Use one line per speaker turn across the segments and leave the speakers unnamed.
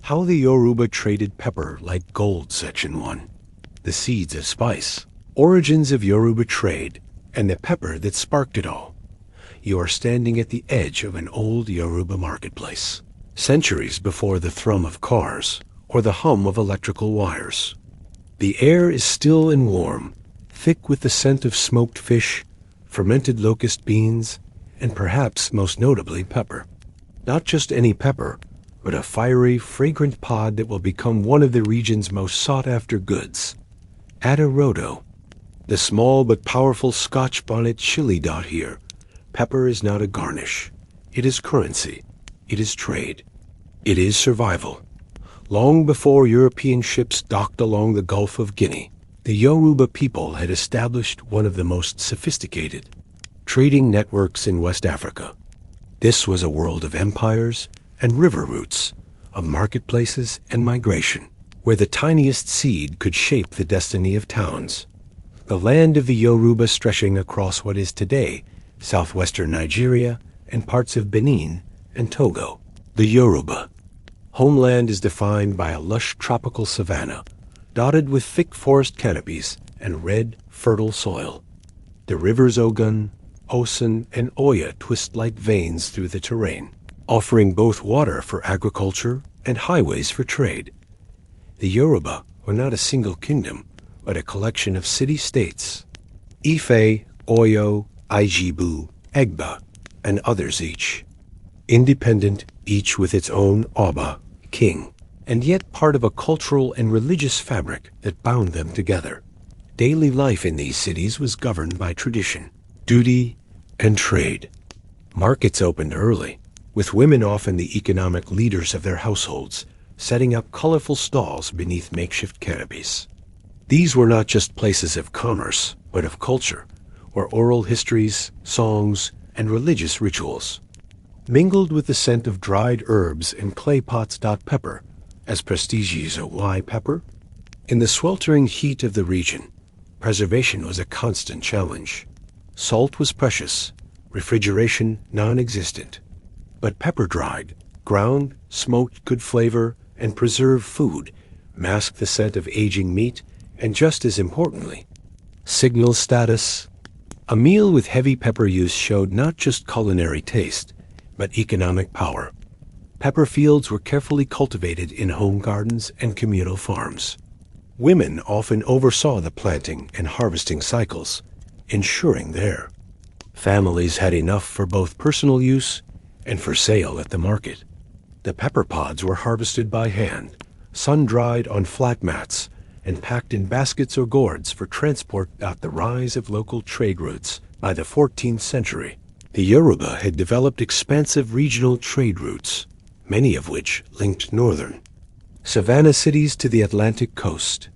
How the Yoruba traded pepper like gold, Section 1. The seeds of spice, origins of Yoruba trade, and the pepper that sparked it all. You are standing at the edge of an old Yoruba marketplace, centuries before the thrum of cars or the hum of electrical wires. The air is still and warm, thick with the scent of smoked fish, fermented locust beans, and perhaps most notably pepper. Not just any pepper, but a fiery, fragrant pod that will become one of the region's most sought-after goods. Add a rodo, the small but powerful Scotch bonnet chili dot here. Pepper is not a garnish. It is currency. It is trade. It is survival. Long before European ships docked along the Gulf of Guinea, the Yoruba people had established one of the most sophisticated trading networks in West Africa. This was a world of empires and river routes, of marketplaces and migration, where the tiniest seed could shape the destiny of towns. The land of the Yoruba stretching across what is today southwestern Nigeria and parts of Benin and Togo. The Yoruba homeland is defined by a lush tropical savanna, dotted with thick forest canopies and red, fertile soil. The rivers Ogun, Osun, and Oya twist like veins through the terrain, offering both water for agriculture and highways for trade. The Yoruba were not a single kingdom, but a collection of city-states: Ife, Oyo, Ijebu, Egba, and others each. Independent, each with its own Oba, king, and yet part of a cultural and religious fabric that bound them together. Daily life in these cities was governed by tradition, duty, and trade. Markets opened early, with women often the economic leaders of their households, setting up colorful stalls beneath makeshift canopies. These were not just places of commerce, but of culture, where oral histories, songs, and religious rituals mingled with the scent of dried herbs and clay pots. Pepper, as prestigious as why pepper? In the sweltering heat of the region, preservation was a constant challenge. Salt was precious, refrigeration non-existent. But pepper dried, ground, smoked could flavor and preserve food, mask the scent of aging meat, and just as importantly, signal status. A meal with heavy pepper use showed not just culinary taste, but economic power. Pepper fields were carefully cultivated in home gardens and communal farms. Women often oversaw the planting and harvesting cycles, ensuring their families had enough for both personal use and for sale at the market. The pepper pods were harvested by hand, sun-dried on flat mats, and packed in baskets or gourds for transport. The rise of local trade routes. By the 14th century, the Yoruba had developed expansive regional trade routes, many of which linked northern savanna cities to the Atlantic coast.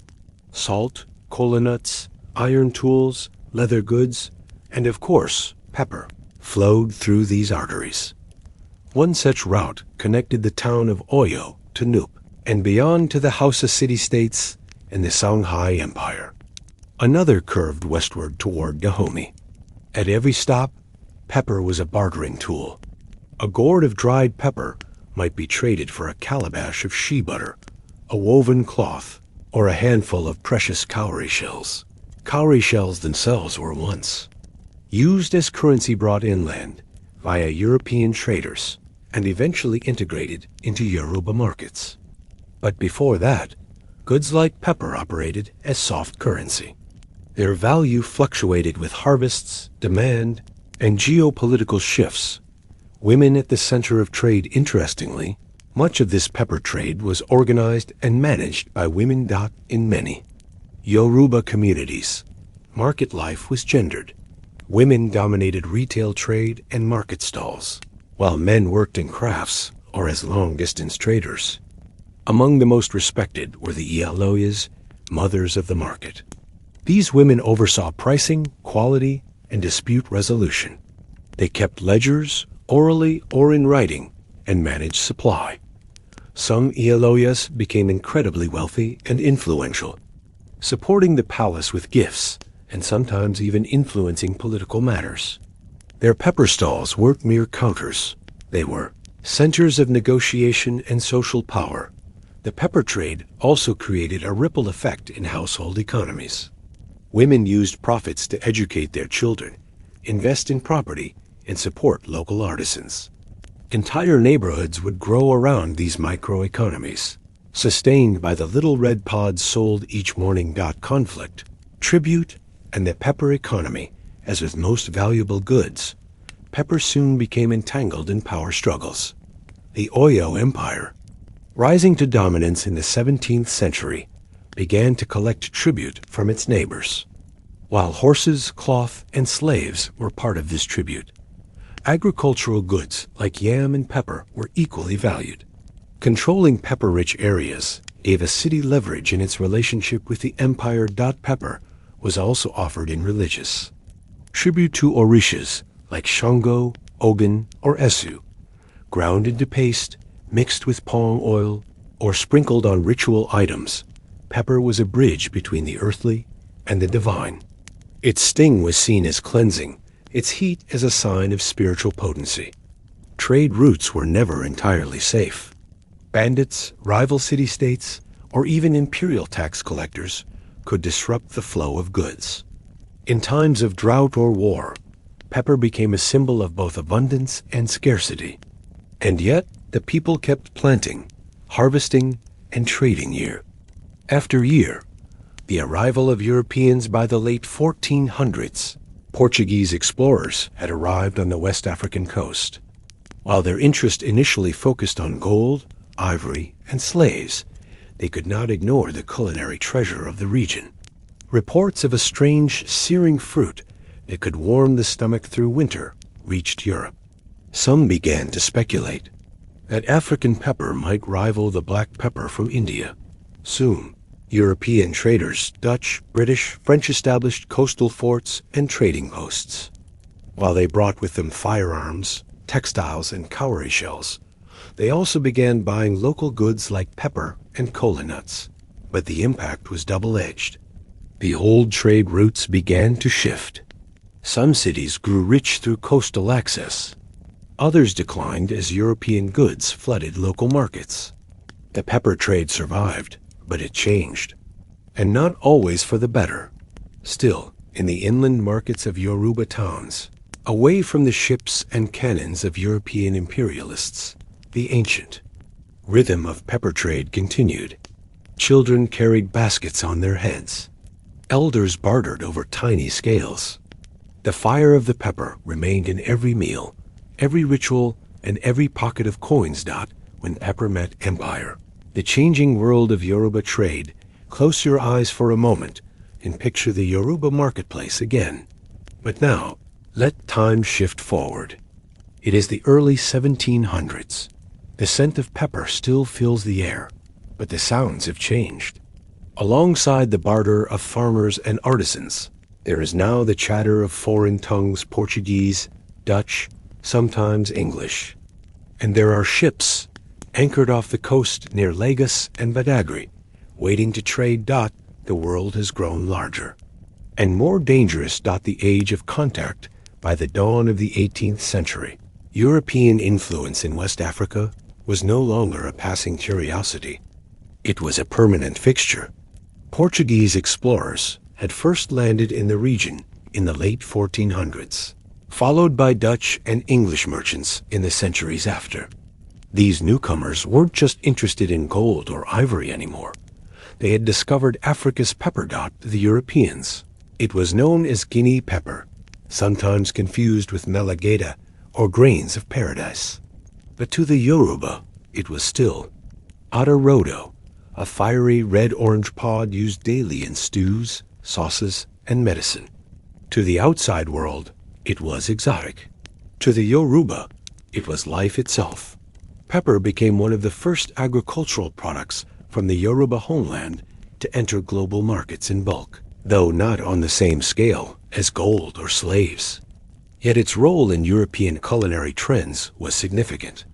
Salt, kola nuts, iron tools, leather goods, and of course, pepper flowed through these arteries. One such route connected the town of Oyo to Nup, and beyond to the Hausa city-states and the Songhai Empire. Another curved westward toward Dahomey. At every stop, pepper was a bartering tool. A gourd of dried pepper might be traded for a calabash of shea butter, a woven cloth, or a handful of precious cowrie shells. Cowrie shells themselves were once used as currency brought inland via European traders and eventually integrated into Yoruba markets. But before that, goods like pepper operated as soft currency. Their value fluctuated with harvests, demand, and geopolitical shifts. Women at the center of trade. Interestingly, much of this pepper trade was organized and managed by women. In many Yoruba communities, market life was gendered. Women dominated retail trade and market stalls, while men worked in crafts or as long-distance traders. Among the most respected were the Iyalojas, mothers of the market. These women oversaw pricing, quality, and dispute resolution. They kept ledgers, orally or in writing, and managed supply. Some Iyalojas became incredibly wealthy and influential, supporting the palace with gifts and sometimes even influencing political matters. Their pepper stalls weren't mere counters. They were centers of negotiation and social power, The pepper trade also created a ripple effect in household economies. Women used profits to educate their children, invest in property, and support local artisans. Entire neighborhoods would grow around these microeconomies, sustained by the little red pods sold each morning. Conflict, tribute, and the pepper economy, as with most valuable goods, pepper soon became entangled in power struggles. The Oyo Empire, rising to dominance in the 17th century, began to collect tribute from its neighbors. While horses, cloth, and slaves were part of this tribute, agricultural goods like yam and pepper were equally valued. Controlling pepper-rich areas gave a city leverage in its relationship with the empire. Pepper was also offered in religious tribute to orishas like Shango, Ogun, or Esu, ground into paste, mixed with palm oil, or sprinkled on ritual items. Pepper was a bridge between the earthly and the divine. Its sting was seen as cleansing, its heat as a sign of spiritual potency. Trade routes were never entirely safe. Bandits, rival city-states, or even imperial tax collectors could disrupt the flow of goods. In times of drought or war, pepper became a symbol of both abundance and scarcity. And yet, the people kept planting, harvesting, and trading year after year. The arrival of Europeans by the late 1400s, Portuguese explorers had arrived on the West African coast. While their interest initially focused on gold, ivory, and slaves, they could not ignore the culinary treasure of the region. Reports of a strange, searing fruit that could warm the stomach through winter reached Europe. Some began to speculate that African pepper might rival the black pepper from India. Soon, European traders, Dutch, British, French established coastal forts and trading posts. While they brought with them firearms, textiles, and cowrie shells, they also began buying local goods like pepper and kola nuts. But the impact was double-edged. The old trade routes began to shift. Some cities grew rich through coastal access. Others declined as European goods flooded local markets. The pepper trade survived, but it changed. And not always for the better. Still, in the inland markets of Yoruba towns, away from the ships and cannons of European imperialists, the ancient rhythm of pepper trade continued. Children carried baskets on their heads. Elders bartered over tiny scales. The fire of the pepper remained in every meal, every ritual, and every pocket of coins. When pepper met empire. The changing world of Yoruba trade. Close your eyes for a moment and picture the Yoruba marketplace again. But now, let time shift forward. It is the early 1700s. The scent of pepper still fills the air, but the sounds have changed. Alongside the barter of farmers and artisans, there is now the chatter of foreign tongues, Portuguese, Dutch, sometimes English. And there are ships anchored off the coast near Lagos and Badagry, waiting to trade. The world has grown larger and more dangerous. The age of contact. By the dawn of the 18th century, European influence in West Africa was no longer a passing curiosity. It was a permanent fixture. Portuguese explorers had first landed in the region in the late 1400s, followed by Dutch and English merchants in the centuries after. These newcomers weren't just interested in gold or ivory anymore. They had discovered Africa's pepper. The Europeans. It was known as Guinea pepper, sometimes confused with melageda or grains of paradise. But to the Yoruba, it was still rodo, a fiery red-orange pod used daily in stews, sauces, and medicine. To the outside world, it was exotic. To the Yoruba, it was life itself. Pepper became one of the first agricultural products from the Yoruba homeland to enter global markets in bulk, though not on the same scale as gold or slaves. Yet its role in European culinary trends was significant.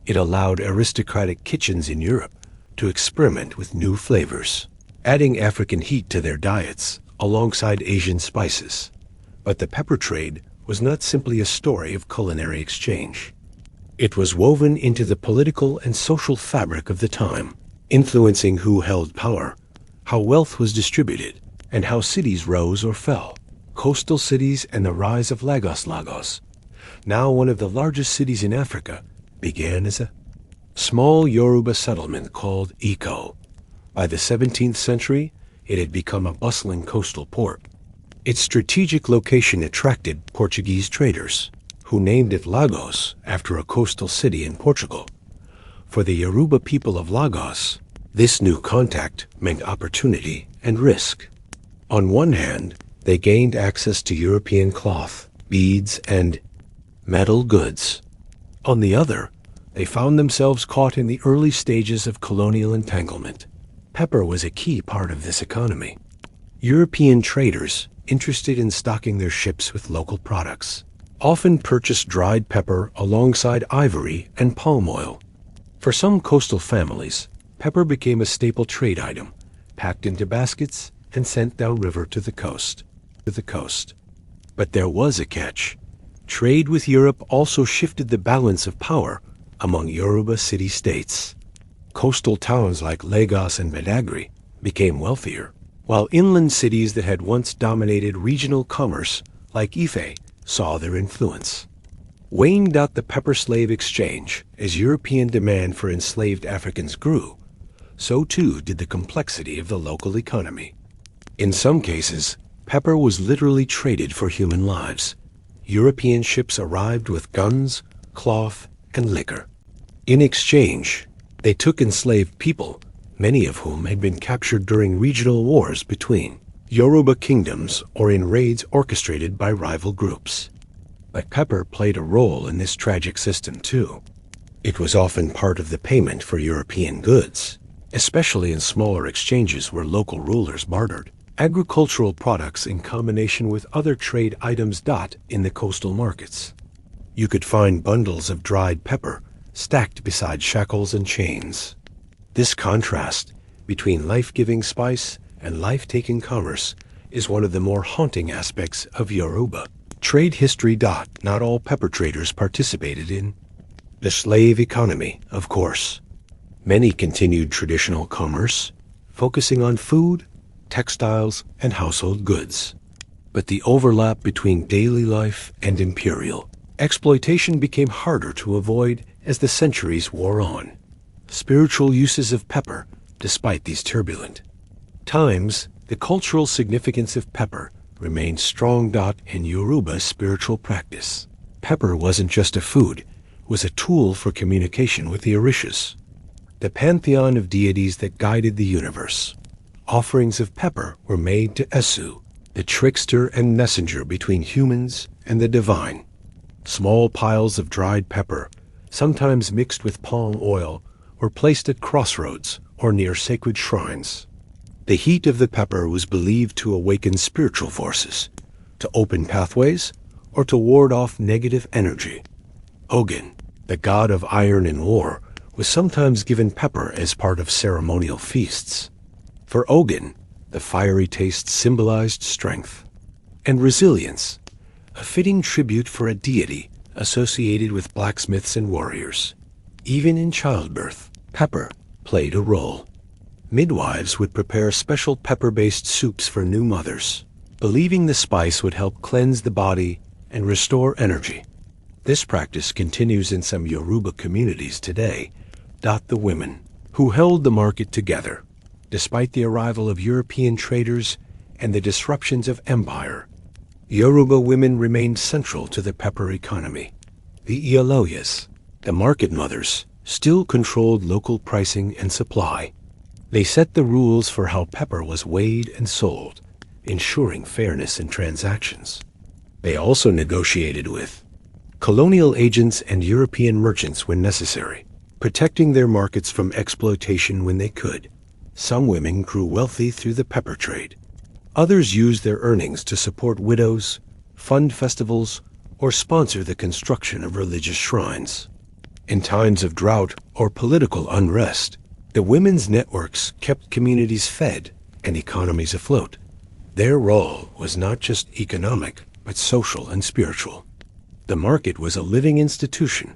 It allowed aristocratic kitchens in Europe to experiment with new flavors, adding African heat to their diets alongside Asian spices. But the pepper trade was not simply a story of culinary exchange. It was woven into the political and social fabric of the time. influencing who held power, how wealth was distributed, and how cities rose or fell. Coastal cities and the rise of Lagos, now one of the largest cities in Africa, began as a small Yoruba settlement called Iko. By the 17th century, it had become a bustling coastal port. Its strategic location attracted Portuguese traders, who named it Lagos after a coastal city in Portugal. For the Yoruba people of Lagos, this new contact meant opportunity and risk. On one hand, they gained access to European cloth, beads, and metal goods. On the other, they found themselves caught in the early stages of colonial entanglement. Pepper was a key part of this economy. European traders, interested in stocking their ships with local products, often purchased dried pepper alongside ivory and palm oil. For some coastal families, pepper became a staple trade item, packed into baskets and sent downriver to the coast. But there was a catch. Trade with Europe also shifted the balance of power among Yoruba city-states. Coastal towns like Lagos and Badagry became wealthier, while inland cities that had once dominated regional commerce, like Ife, saw their influence. Waned out the pepper-slave exchange as European demand for enslaved Africans grew, so too did the complexity of the local economy. In some cases, pepper was literally traded for human lives. European ships arrived with guns, cloth, and liquor. In exchange, they took enslaved people, many of whom had been captured during regional wars between Yoruba kingdoms or in raids orchestrated by rival groups. But pepper played a role in this tragic system too. It was often part of the payment for European goods, especially in smaller exchanges where local rulers bartered agricultural products in combination with other trade items. In the coastal markets, you could find bundles of dried pepper stacked beside shackles and chains. This contrast between life-giving spice and life-taking commerce is one of the more haunting aspects of Yoruba trade history. Not all pepper traders participated in the slave economy, of course. Many continued traditional commerce, focusing on food, textiles, and household goods. But the overlap between daily life and imperial exploitation became harder to avoid as the centuries wore on. Spiritual uses of pepper, despite these turbulent times, the cultural significance of pepper remained strong. In Yoruba spiritual practice, pepper wasn't just a food, it was a tool for communication with the Orishas, the pantheon of deities that guided the universe. Offerings of pepper were made to Esu, the trickster and messenger between humans and the divine. Small piles of dried pepper, sometimes mixed with palm oil, were placed at crossroads or near sacred shrines. The heat of the pepper was believed to awaken spiritual forces, to open pathways, or to ward off negative energy. Ogun, the god of iron and war, was sometimes given pepper as part of ceremonial feasts. For Ogun, the fiery taste symbolized strength and resilience, a fitting tribute for a deity associated with blacksmiths and warriors. Even in childbirth, pepper played a role. Midwives would prepare special pepper-based soups for new mothers, believing the spice would help cleanse the body and restore energy. This practice continues in some Yoruba communities today. The women who held the market together, despite the arrival of European traders and the disruptions of empire, Yoruba women remained central to the pepper economy. The Iyalojas, the market mothers, still controlled local pricing and supply. They set the rules for how pepper was weighed and sold, ensuring fairness in transactions. They also negotiated with colonial agents and European merchants when necessary, protecting their markets from exploitation when they could. Some women grew wealthy through the pepper trade. Others used their earnings to support widows, fund festivals, or sponsor the construction of religious shrines. In times of drought or political unrest, the women's networks kept communities fed and economies afloat. Their role was not just economic, but social and spiritual. The market was a living institution,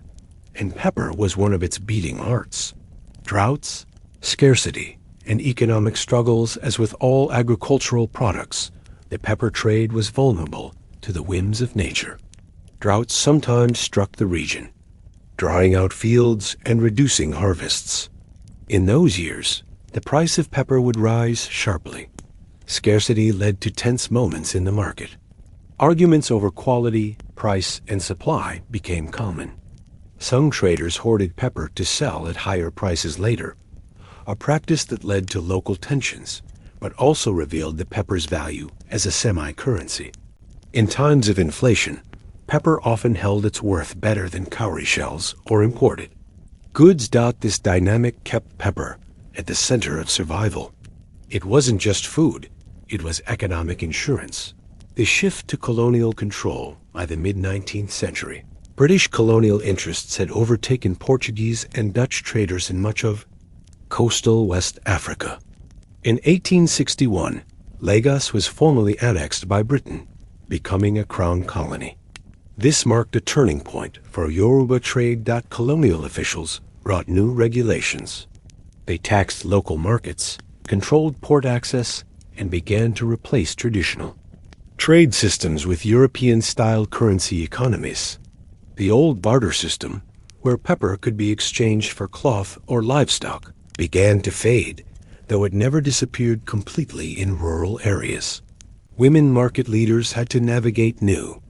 and pepper was one of its beating hearts. Droughts, Scarcity and economic struggles, as with all agricultural products, the pepper trade was vulnerable to the whims of nature. Droughts sometimes struck the region, drying out fields and reducing harvests. In those years, the price of pepper would rise sharply. Scarcity led to tense moments in the market. Arguments over quality, price, and supply became common. Some traders hoarded pepper to sell at higher prices later, a practice that led to local tensions, but also revealed the pepper's value as a semi-currency. In times of inflation, pepper often held its worth better than cowrie shells or imported goods. This dynamic kept pepper at the center of survival. It wasn't just food, it was economic insurance. The shift to colonial control by the mid-19th century. British colonial interests had overtaken Portuguese and Dutch traders in much of coastal West Africa. In 1861, Lagos was formally annexed by Britain, becoming a crown colony. This marked a turning point for Yoruba trade. Colonial officials brought new regulations. They taxed local markets, controlled port access, and began to replace traditional trade systems with European-style currency economies. The old barter system, where pepper could be exchanged for cloth or livestock, began to fade, though it never disappeared completely in rural areas. Women market leaders had to navigate new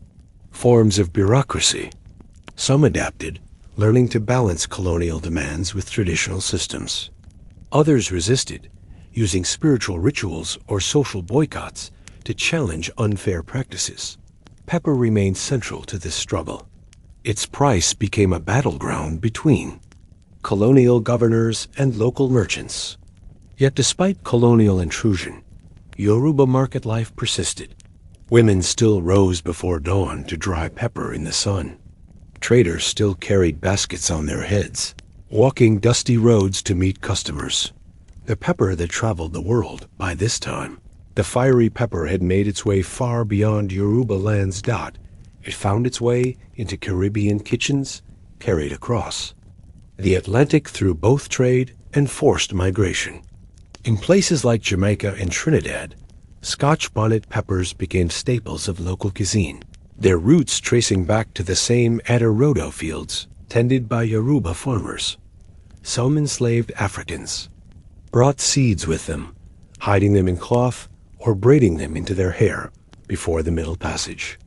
forms of bureaucracy. Some adapted, learning to balance colonial demands with traditional systems. Others resisted, using spiritual rituals or social boycotts to challenge unfair practices. Pepper remained central to this struggle. Its price became a battleground between colonial governors and local merchants. Yet despite colonial intrusion, Yoruba market life persisted. Women still rose before dawn to dry pepper in the sun. Traders still carried baskets on their heads, walking dusty roads to meet customers. The pepper that traveled the world by this time. The fiery pepper had made its way far beyond Yoruba lands. It found its way into Caribbean kitchens, carried across the Atlantic through both trade and forced migration. In places like Jamaica and Trinidad, Scotch bonnet peppers became staples of local cuisine, their roots tracing back to the same rodo fields tended by Yoruba farmers. Some enslaved Africans brought seeds with them, hiding them in cloth or braiding them into their hair before the Middle Passage.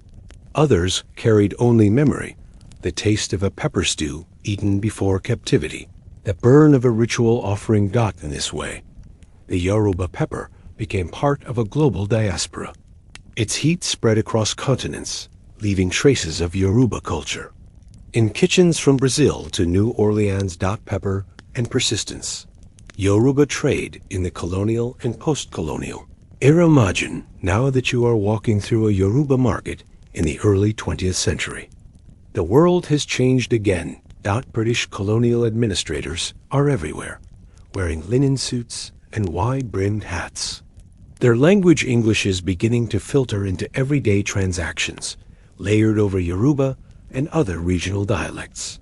Others carried only memory, the taste of a pepper stew eaten before captivity, the burn of a ritual offering. In this way, the Yoruba pepper became part of a global diaspora. Its heat spread across continents, leaving traces of Yoruba culture. In kitchens from Brazil to New Orleans. Pepper and persistence. Yoruba trade in the colonial and post-colonial era. Imagine now that you are walking through a Yoruba market in the early 20th century. The world has changed again. British colonial administrators are everywhere, wearing linen suits and wide-brimmed hats. Their language English is beginning to filter into everyday transactions, layered over Yoruba and other regional dialects.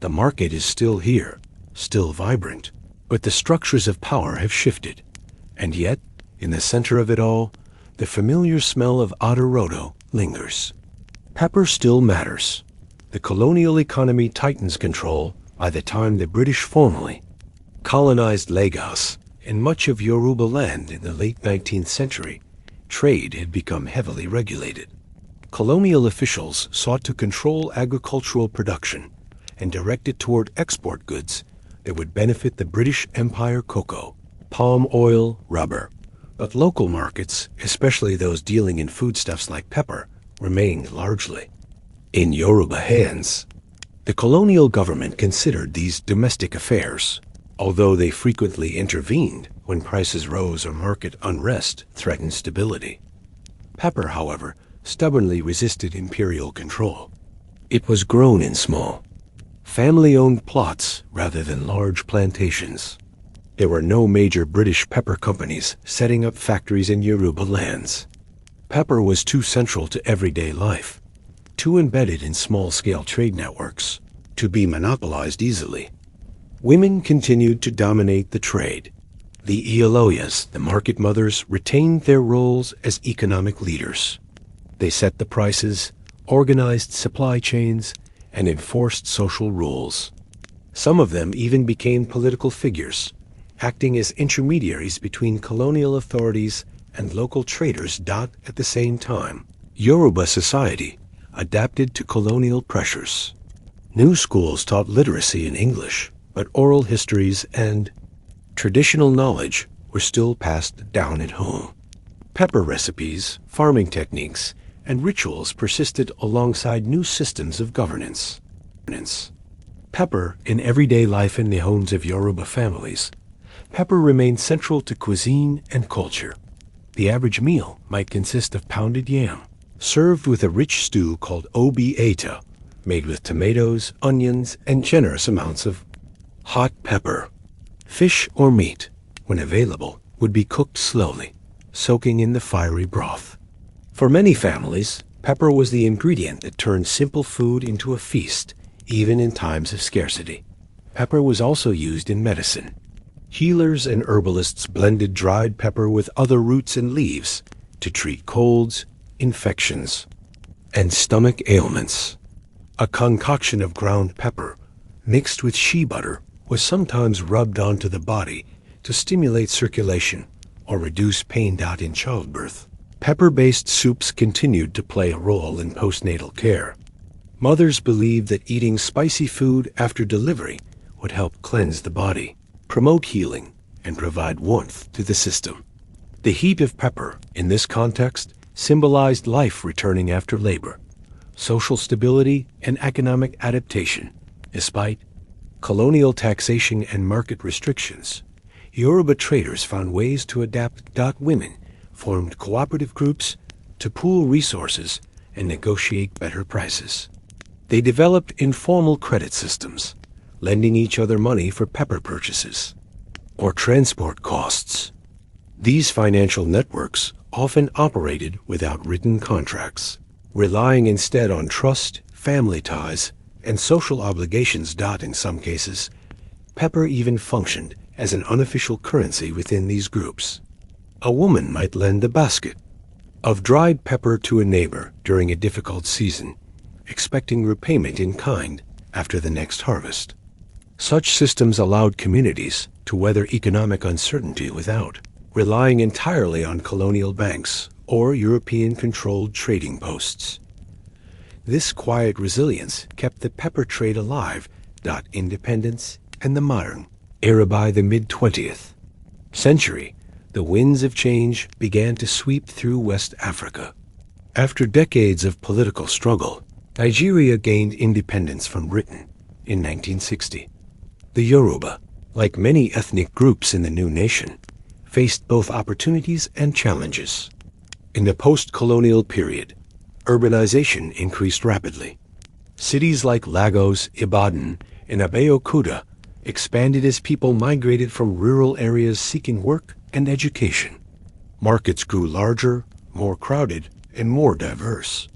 The market is still here, still vibrant, but the structures of power have shifted. And yet, in the center of it all, the familiar smell of rodo lingers. Pepper still matters. The colonial economy tightens control by the time the British formally colonized Lagos and much of Yoruba land in the late 19th century. Trade had become heavily regulated. Colonial officials sought to control agricultural production and direct it toward export goods that would benefit the British Empire: cocoa, palm oil, rubber. But local markets, especially those dealing in foodstuffs like pepper, remained largely in Yoruba hands. The colonial government considered these domestic affairs, although they frequently intervened when prices rose or market unrest threatened stability. Pepper, however, stubbornly resisted imperial control. It was grown in small, family-owned plots rather than large plantations. There were no major British pepper companies setting up factories in Yoruba lands. Pepper was too central to everyday life, too embedded in small-scale trade networks, to be monopolized easily. Women continued to dominate the trade. The Iyalojas, the market mothers, retained their roles as economic leaders. They set the prices, organized supply chains, and enforced social rules. Some of them even became political figures, acting as intermediaries between colonial authorities and local traders. At the same time, Yoruba society adapted to colonial pressures. New schools taught literacy in English, but oral histories and traditional knowledge were still passed down at home. Pepper recipes, farming techniques, and rituals persisted alongside new systems of governance. Pepper in everyday life in the homes of Yoruba families. Pepper remained central to cuisine and culture. The average meal might consist of pounded yam, served with a rich stew called obi eta, made with tomatoes, onions, and generous amounts of hot pepper. Fish or meat, when available, would be cooked slowly, soaking in the fiery broth. For many families, pepper was the ingredient that turned simple food into a feast, even in times of scarcity. Pepper was also used in medicine. Healers and herbalists blended dried pepper with other roots and leaves to treat colds, infections, and stomach ailments. A concoction of ground pepper mixed with shea butter was sometimes rubbed onto the body to stimulate circulation or reduce pain. In childbirth, pepper-based soups continued to play a role in postnatal care. Mothers believed that eating spicy food after delivery would help cleanse the body, promote healing, and provide warmth to the system. The heat of pepper, in this context, symbolized life returning after labor, social stability, and economic adaptation. Despite colonial taxation and market restrictions, Yoruba traders found ways to adapt. Women formed cooperative groups to pool resources and negotiate better prices. They developed informal credit systems, lending each other money for pepper purchases or transport costs. These financial networks often operated without written contracts, relying instead on trust, family ties, and social obligations. In some cases, pepper even functioned as an unofficial currency within these groups. A woman might lend a basket of dried pepper to a neighbor during a difficult season, expecting repayment in kind after the next harvest. Such systems allowed communities to weather economic uncertainty without relying entirely on colonial banks or European-controlled trading posts. This quiet resilience kept the pepper trade alive. Independence and the modern era. By the mid-20th century, the winds of change began to sweep through West Africa. After decades of political struggle, Nigeria gained independence from Britain in 1960. The Yoruba, like many ethnic groups in the new nation, faced both opportunities and challenges. In the post-colonial period, urbanization increased rapidly. Cities like Lagos, Ibadan, and Abeokuta expanded as people migrated from rural areas seeking work and education. Markets grew larger, more crowded, and more diverse.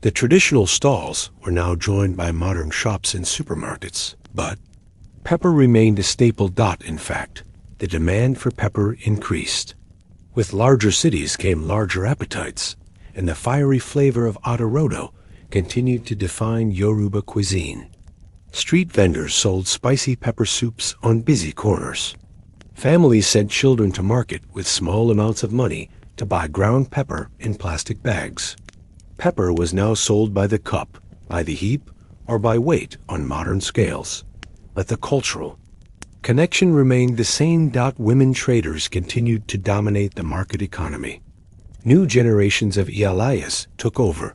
The traditional stalls were now joined by modern shops and supermarkets, but pepper remained a staple. In fact, the demand for pepper increased. With larger cities came larger appetites, and the fiery flavor of rodo continued to define Yoruba cuisine. Street vendors sold spicy pepper soups on busy corners. Families sent children to market with small amounts of money to buy ground pepper in plastic bags. Pepper was now sold by the cup, by the heap, or by weight on modern scales. But the cultural connection remained the same. Women traders continued to dominate the market economy. New generations of Iyalojas took over,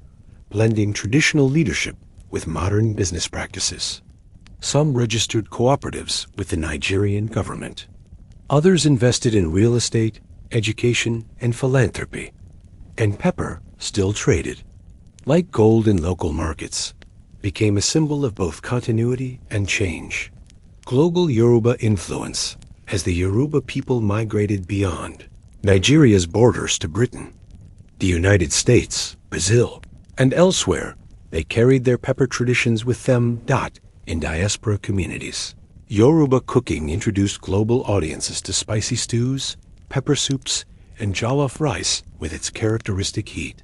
blending traditional leadership with modern business practices. Some registered cooperatives with the Nigerian government. Others invested in real estate, education, and philanthropy. And pepper still traded, like gold in local markets, became a symbol of both continuity and change. Global Yoruba influence as the Yoruba people migrated beyond Nigeria's borders to Britain, the United States, Brazil, and elsewhere. They carried their pepper traditions with them. In diaspora communities, Yoruba cooking introduced global audiences to spicy stews, pepper soups, and jollof rice with its characteristic heat.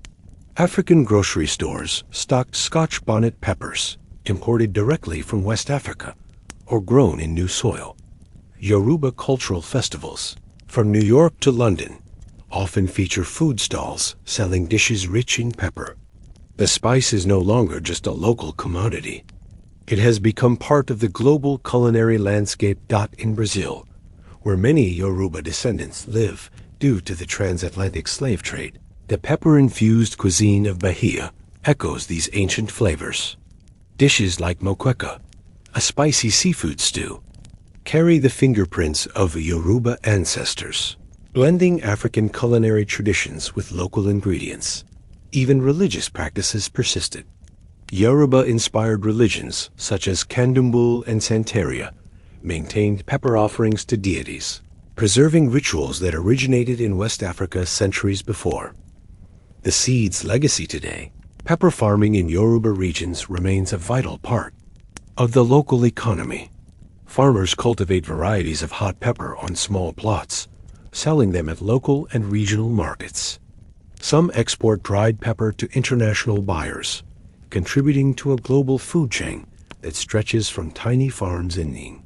African grocery stores stocked Scotch bonnet peppers, imported directly from West Africa, or grown in new soil. Yoruba cultural festivals, from New York to London, often feature food stalls selling dishes rich in pepper. The spice is no longer just a local commodity. It has become part of the global culinary landscape. In Brazil, where many Yoruba descendants live due to the transatlantic slave trade, the pepper-infused cuisine of Bahia echoes these ancient flavors. Dishes like moqueca, a spicy seafood stew, carry the fingerprints of Yoruba ancestors, blending African culinary traditions with local ingredients. Even religious practices persisted. Yoruba-inspired religions, such as Candomblé and Santeria, maintained pepper offerings to deities, preserving rituals that originated in West Africa centuries before. The seed's legacy today, pepper farming in Yoruba regions remains a vital part of the local economy. Farmers cultivate varieties of hot pepper on small plots, selling them at local and regional markets. Some export dried pepper to international buyers, contributing to a global food chain that stretches from tiny farms in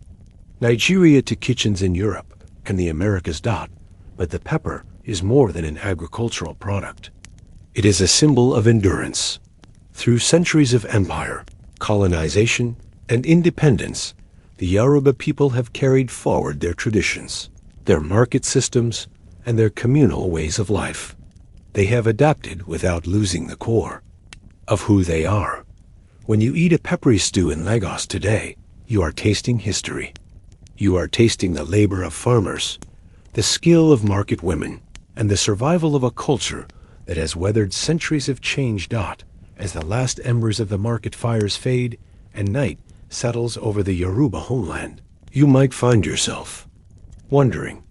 Nigeria to kitchens in Europe and the Americas. But the pepper is more than an agricultural product. It is a symbol of endurance. Through centuries of empire, colonization, and independence, the Yoruba people have carried forward their traditions, their market systems, and their communal ways of life. They have adapted without losing the core of who they are. When you eat a peppery stew in Lagos today, you are tasting history. You are tasting the labor of farmers, the skill of market women, and the survival of a culture that has weathered centuries of change. As the last embers of the market fires fade and night settles over the Yoruba homeland, you might find yourself wondering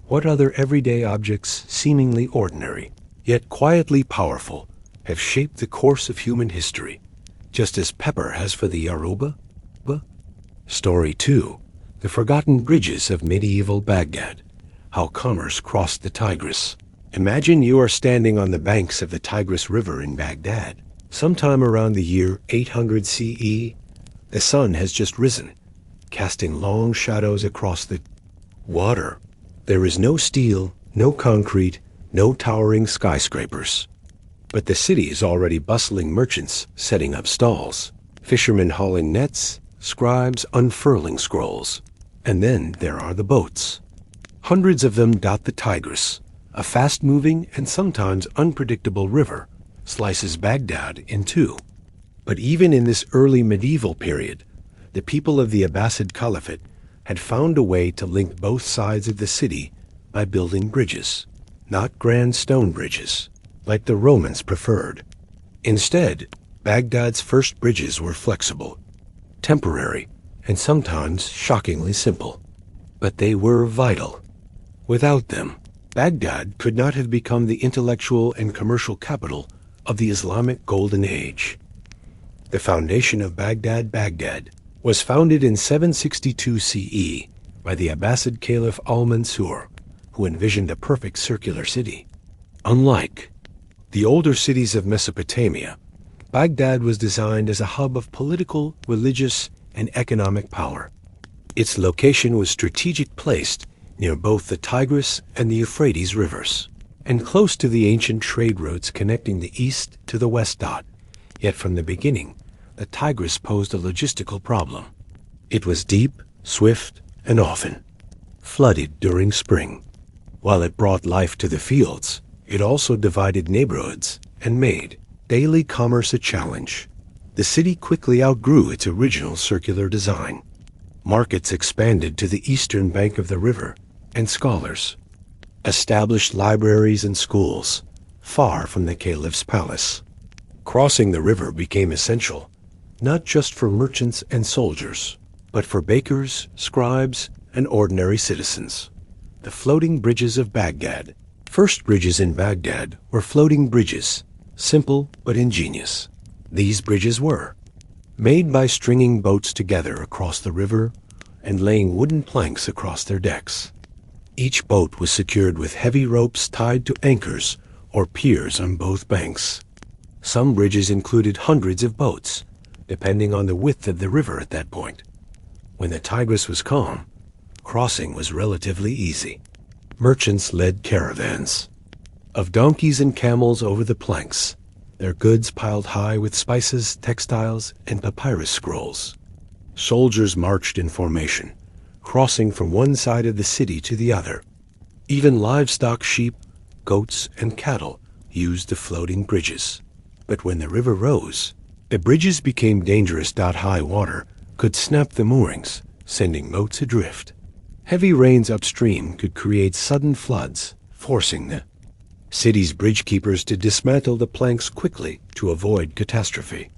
what other everyday objects, seemingly ordinary, yet quietly powerful, have shaped the course of human history, just as pepper has for the Yoruba. Story 2. The Forgotten Bridges of Medieval Baghdad. How Commerce Crossed the Tigris. Imagine you are standing on the banks of the Tigris River in Baghdad, sometime around the year 800 CE. The sun has just risen, casting long shadows across the water. There is no steel, no concrete, no towering skyscrapers. But the city is already bustling, merchants setting up stalls, fishermen hauling nets, scribes unfurling scrolls. And then there are the boats. Hundreds of them dot the Tigris. A fast-moving and sometimes unpredictable river slices Baghdad in two. But even in this early medieval period, the people of the Abbasid Caliphate had found a way to link both sides of the city by building bridges, not grand stone bridges, like the Romans preferred. Instead, Baghdad's first bridges were flexible, temporary, and sometimes shockingly simple. But they were vital. Without them, Baghdad could not have become the intellectual and commercial capital of the Islamic Golden Age. The foundation of Baghdad was founded in 762 CE by the Abbasid Caliph al-Mansur, who envisioned a perfect circular city. Unlike the older cities of Mesopotamia, Baghdad was designed as a hub of political, religious, and economic power. Its location was strategically placed near both the Tigris and the Euphrates rivers, and close to the ancient trade routes connecting the east to the west. Yet from the beginning, the Tigris posed a logistical problem. It was deep, swift, and often flooded during spring. While it brought life to the fields, it also divided neighborhoods and made daily commerce a challenge. The city quickly outgrew its original circular design. Markets expanded to the eastern bank of the river, and scholars established libraries and schools far from the caliph's palace. Crossing the river became essential, not just for merchants and soldiers, but for bakers, scribes, and ordinary citizens. The floating bridges of Baghdad. First bridges in Baghdad were floating bridges, simple but ingenious. These bridges were made by stringing boats together across the river, and laying wooden planks across their decks. Each boat was secured with heavy ropes tied to anchors or piers on both banks. Some bridges included hundreds of boats, depending on the width of the river at that point. When the Tigris was calm, crossing was relatively easy. Merchants led caravans of donkeys and camels over the planks, their goods piled high with spices, textiles, and papyrus scrolls. Soldiers marched in formation, crossing from one side of the city to the other. Even livestock, sheep, goats, and cattle used the floating bridges. But when the river rose, the bridges became dangerous. High water could snap the moorings, sending boats adrift. Heavy rains upstream could create sudden floods, forcing the city's bridge keepers to dismantle the planks quickly to avoid catastrophe.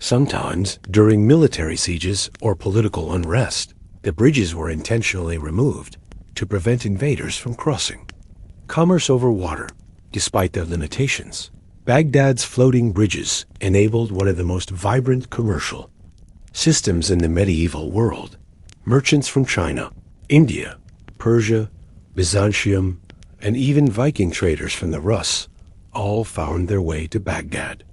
Sometimes, during military sieges or political unrest, the bridges were intentionally removed to prevent invaders from crossing. Commerce over water, despite their limitations, Baghdad's floating bridges enabled one of the most vibrant commercial systems in the medieval world. Merchants from China, India, Persia, Byzantium, and even Viking traders from the Rus all found their way to Baghdad.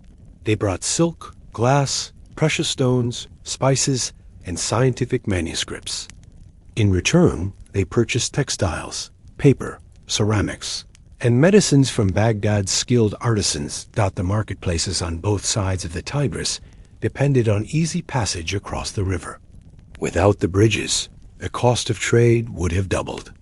They brought silk, glass, precious stones, spices, and scientific manuscripts. In return, they purchased textiles, paper, ceramics, and medicines from Baghdad's skilled artisans. The marketplaces on both sides of the Tigris depended on easy passage across the river. Without the bridges, the cost of trade would have doubled.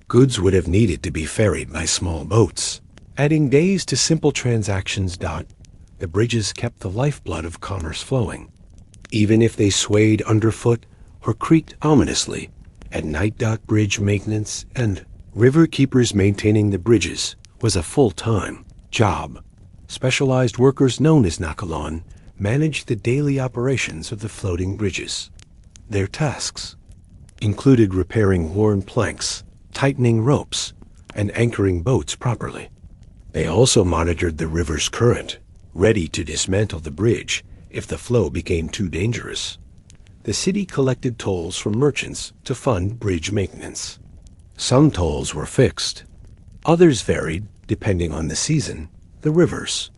Goods would have needed to be ferried by small boats, adding days to simple transactions. The bridges kept the lifeblood of commerce flowing. Even if they swayed underfoot or creaked ominously, at night bridge maintenance and river keepers maintaining the bridges was a full-time job. Specialized workers known as Nakalon managed the daily operations of the floating bridges. Their tasks included repairing worn planks, tightening ropes, and anchoring boats properly. They also monitored the river's current, ready to dismantle the bridge if the flow became too dangerous. The city collected tolls from merchants to fund bridge maintenance. Some tolls were fixed. Others varied depending on the season, the river's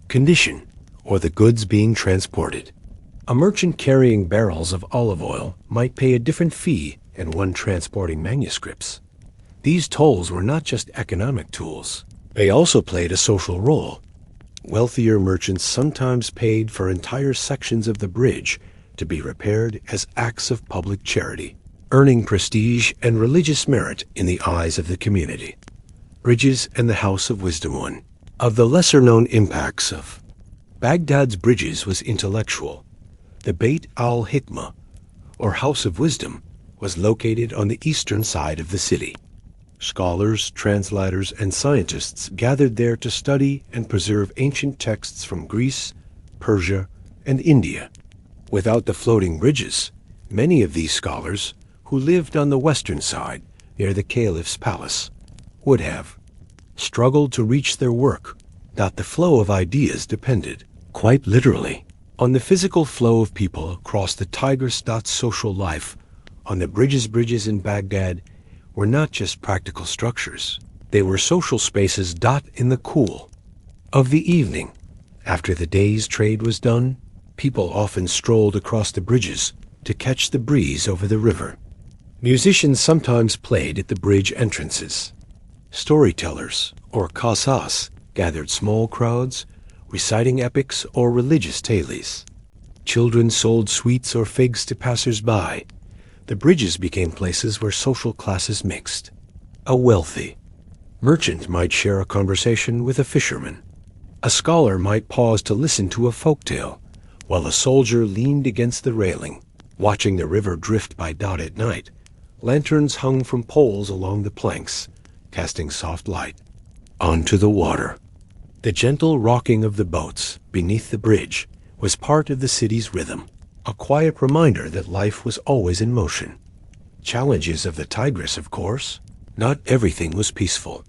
condition, or the goods being transported. A merchant carrying barrels of olive oil might pay a different fee than one transporting manuscripts. These tolls were not just economic tools. They also played a social role. Wealthier merchants sometimes paid for entire sections of the bridge to be repaired as acts of public charity, earning prestige and religious merit in the eyes of the community. Bridges and the House of Wisdom. One of the lesser-known impacts of Baghdad's bridges was intellectual. The Beit al-Hikmah, or House of Wisdom, was located on the eastern side of the city. Scholars, translators, and scientists gathered there to study and preserve ancient texts from Greece, Persia, and India. Without the floating bridges, many of these scholars, who lived on the western side near the caliph's palace, would have struggled to reach their work. The flow of ideas depended, quite literally, on the physical flow of people across the Tigris. Social life on the bridges in Baghdad were not just practical structures. They were social spaces. In the cool of the evening, after the day's trade was done, people often strolled across the bridges to catch the breeze over the river. Musicians sometimes played at the bridge entrances. Storytellers, or qasas, gathered small crowds, reciting epics or religious tales. Children sold sweets or figs to passers-by. The bridges became places where social classes mixed. A wealthy merchant might share a conversation with a fisherman. A scholar might pause to listen to a folktale, while a soldier leaned against the railing, watching the river drift by. At night, lanterns hung from poles along the planks, casting soft light onto the water. The gentle rocking of the boats beneath the bridge was part of the city's rhythm, a quiet reminder that life was always in motion. Challenges of the Tigris, of course. Not everything was peaceful.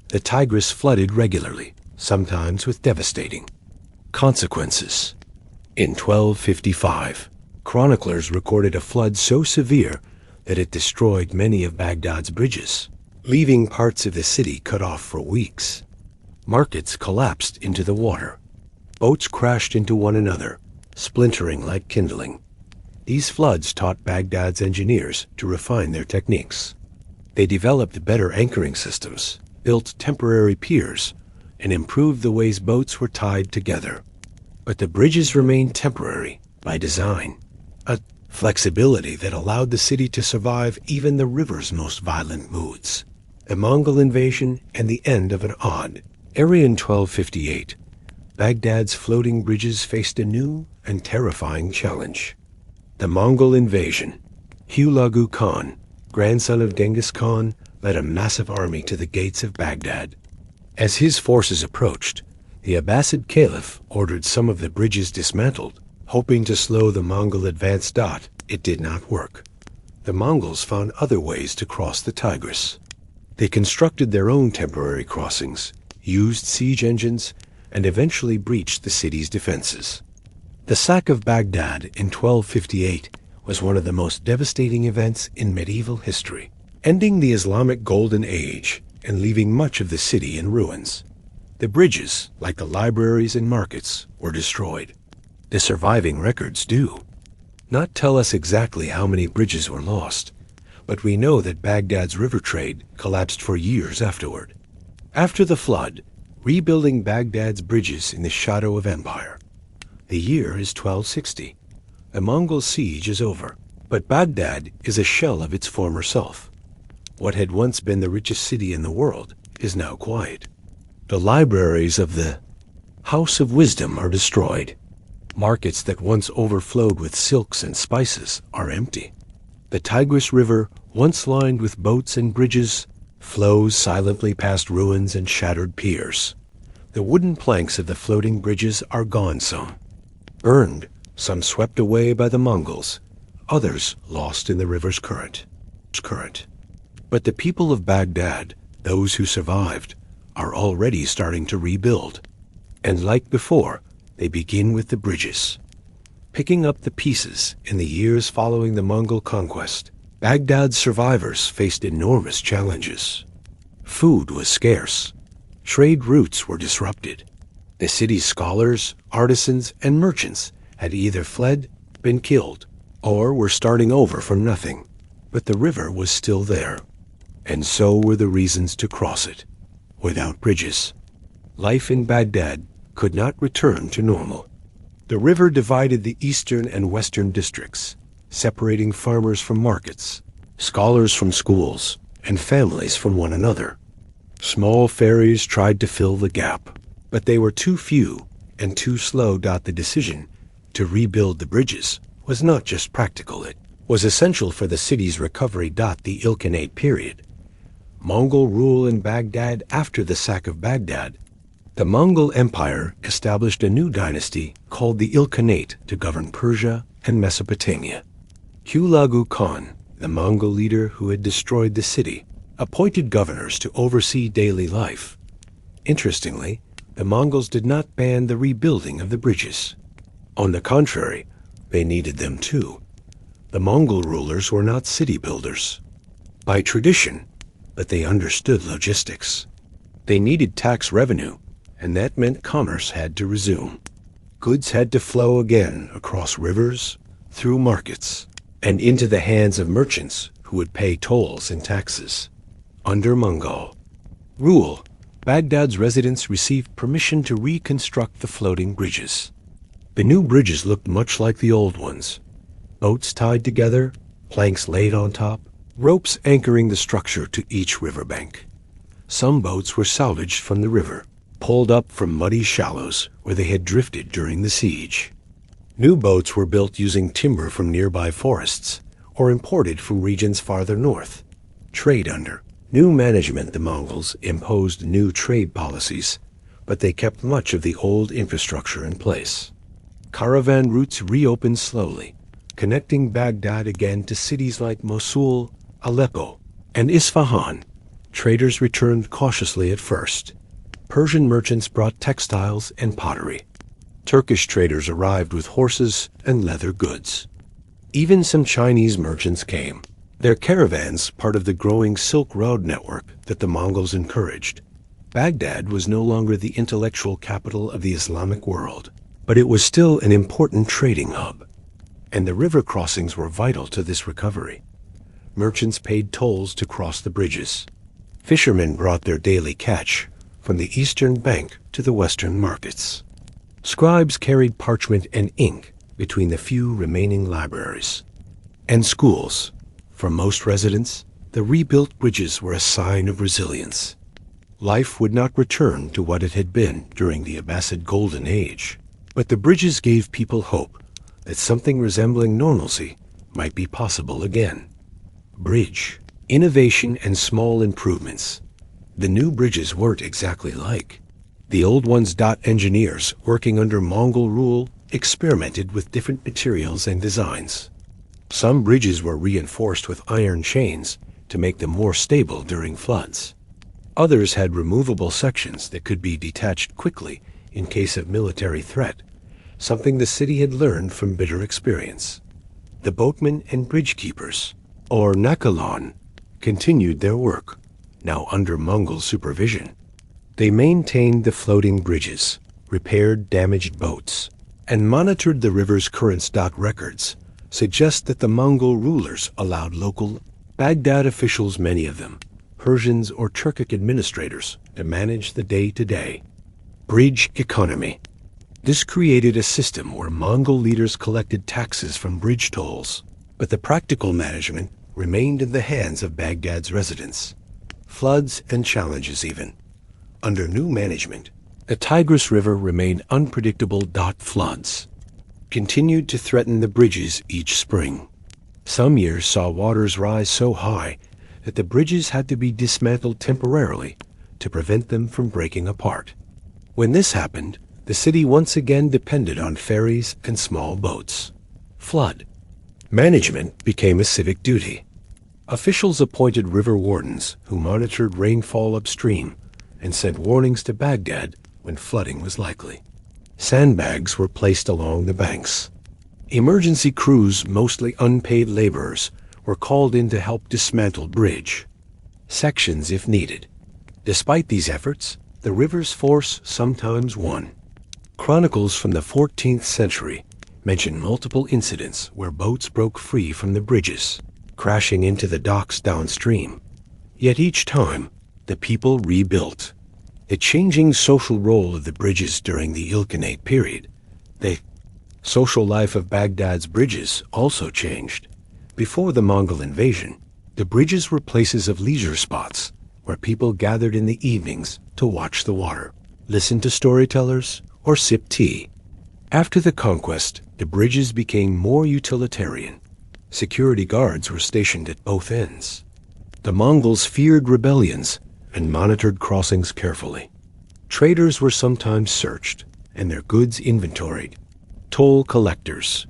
The Tigris flooded regularly, sometimes with devastating consequences. In 1255, chroniclers recorded a flood so severe that it destroyed many of Baghdad's bridges, leaving parts of the city cut off for weeks. Markets collapsed into the water. Boats crashed into one another, splintering like kindling. These floods taught Baghdad's engineers to refine their techniques. They developed better anchoring systems, built temporary piers, and improved the ways boats were tied together. But the bridges remained temporary by design, a flexibility that allowed the city to survive even the river's most violent moods. A Mongol invasion and the end of an odd era. In 1258, Baghdad's floating bridges faced a new and terrifying challenge. The Mongol invasion. Hulagu Khan, grandson of Genghis Khan, led a massive army to the gates of Baghdad. As his forces approached, the Abbasid Caliph ordered some of the bridges dismantled, hoping to slow the Mongol advance. It did not work. The Mongols found other ways to cross the Tigris. They constructed their own temporary crossings, used siege engines, and eventually breached the city's defenses. The sack of Baghdad in 1258 was one of the most devastating events in medieval history, ending the Islamic Golden Age and leaving much of the city in ruins. The bridges, like the libraries and markets, were destroyed. The surviving records do not tell us exactly how many bridges were lost, but we know that Baghdad's river trade collapsed for years afterward. After the flood, rebuilding Baghdad's bridges in the shadow of empire. The year is 1260. The Mongol siege is over, but Baghdad is a shell of its former self. What had once been the richest city in the world is now quiet. The libraries of the House of Wisdom are destroyed. Markets that once overflowed with silks and spices are empty. The Tigris River, once lined with boats and bridges, flows silently past ruins and shattered piers. The wooden planks of the floating bridges are gone, some burned, some swept away by the Mongols, others lost in the river's current. But the people of Baghdad, those who survived, are already starting to rebuild. And like before, they begin with the bridges. Picking up the pieces in the years following the Mongol conquest, Baghdad's survivors faced enormous challenges. Food was scarce. Trade routes were disrupted. The city's scholars, artisans, and merchants had either fled, been killed, or were starting over from nothing. But the river was still there, and so were the reasons to cross it. Without bridges, life in Baghdad could not return to normal. The river divided the eastern and western districts, separating farmers from markets, scholars from schools, and families from one another. Small ferries tried to fill the gap, but they were too few and too slow. The decision to rebuild the bridges was not just practical, it was essential for the city's recovery. The Ilkhanate period. Mongol rule in Baghdad. After the sack of Baghdad, the Mongol Empire established a new dynasty called the Ilkhanate to govern Persia and Mesopotamia. Hulagu Khan, the Mongol leader who had destroyed the city, appointed governors to oversee daily life. Interestingly, the Mongols did not ban the rebuilding of the bridges. On the contrary, they needed them too. The Mongol rulers were not city builders by tradition, but they understood logistics. They needed tax revenue, and that meant commerce had to resume. Goods had to flow again across rivers, through markets, and into the hands of merchants who would pay tolls and taxes. Under Mongol rule, Baghdad's residents received permission to reconstruct the floating bridges. The new bridges looked much like the old ones. Boats tied together, planks laid on top, ropes anchoring the structure to each riverbank. Some boats were salvaged from the river, pulled up from muddy shallows where they had drifted during the siege. New boats were built using timber from nearby forests or imported from regions farther north. Trade under new management. The Mongols imposed new trade policies, but they kept much of the old infrastructure in place. Caravan routes reopened slowly, connecting Baghdad again to cities like Mosul, Aleppo, and Isfahan. Traders returned cautiously at first. Persian merchants brought textiles and pottery. Turkish traders arrived with horses and leather goods. Even some Chinese merchants came, Their caravans part of the growing Silk Road network that the Mongols encouraged. Baghdad was no longer the intellectual capital of the Islamic world, but it was still an important trading hub, and the river crossings were vital to this recovery. Merchants paid tolls to cross the bridges. Fishermen brought their daily catch from the eastern bank to the western markets. Scribes carried parchment and ink between the few remaining libraries. And schools. For most residents, the rebuilt bridges were a sign of resilience. Life would not return to what it had been during the Abbasid Golden Age, but the bridges gave people hope that something resembling normalcy might be possible again. Bridge, innovation and small improvements. The new bridges weren't exactly like the old ones. Engineers working under Mongol rule experimented with different materials and designs. Some bridges were reinforced with iron chains to make them more stable during floods. Others had removable sections that could be detached quickly in case of military threat, something the city had learned from bitter experience. The boatmen and bridge keepers, or Nakalon, continued their work, now under Mongol supervision. They maintained the floating bridges, repaired damaged boats, and monitored the river's currents. Records suggest that the Mongol rulers allowed local Baghdad officials, many of them Persians or Turkic administrators, to manage the day-to-day bridge economy. This created a system where Mongol leaders collected taxes from bridge tolls, but the practical management remained in the hands of Baghdad's residents. Floods and challenges even. Under new management, the Tigris River remained unpredictable. Floods continued to threaten the bridges each spring. Some years saw waters rise so high that the bridges had to be dismantled temporarily to prevent them from breaking apart. When this happened, the city once again depended on ferries and small boats. Flood management became a civic duty. Officials appointed river wardens who monitored rainfall upstream and sent warnings to Baghdad when flooding was likely. Sandbags were placed along the banks. Emergency crews, mostly unpaid laborers, were called in to help dismantle bridge sections if needed. Despite these efforts, the river's force sometimes won. Chronicles from the 14th century mention multiple incidents where boats broke free from the bridges, crashing into the docks downstream. Yet each time, the people rebuilt. The changing social role of the bridges during the Ilkhanate period. The social life of Baghdad's bridges also changed. Before the Mongol invasion, the bridges were places of leisure spots where people gathered in the evenings to watch the water, listen to storytellers, or sip tea. After the conquest, the bridges became more utilitarian. Security guards were stationed at both ends. The Mongols feared rebellions and monitored crossings carefully. Traders were sometimes searched and their goods inventoried. Toll collectors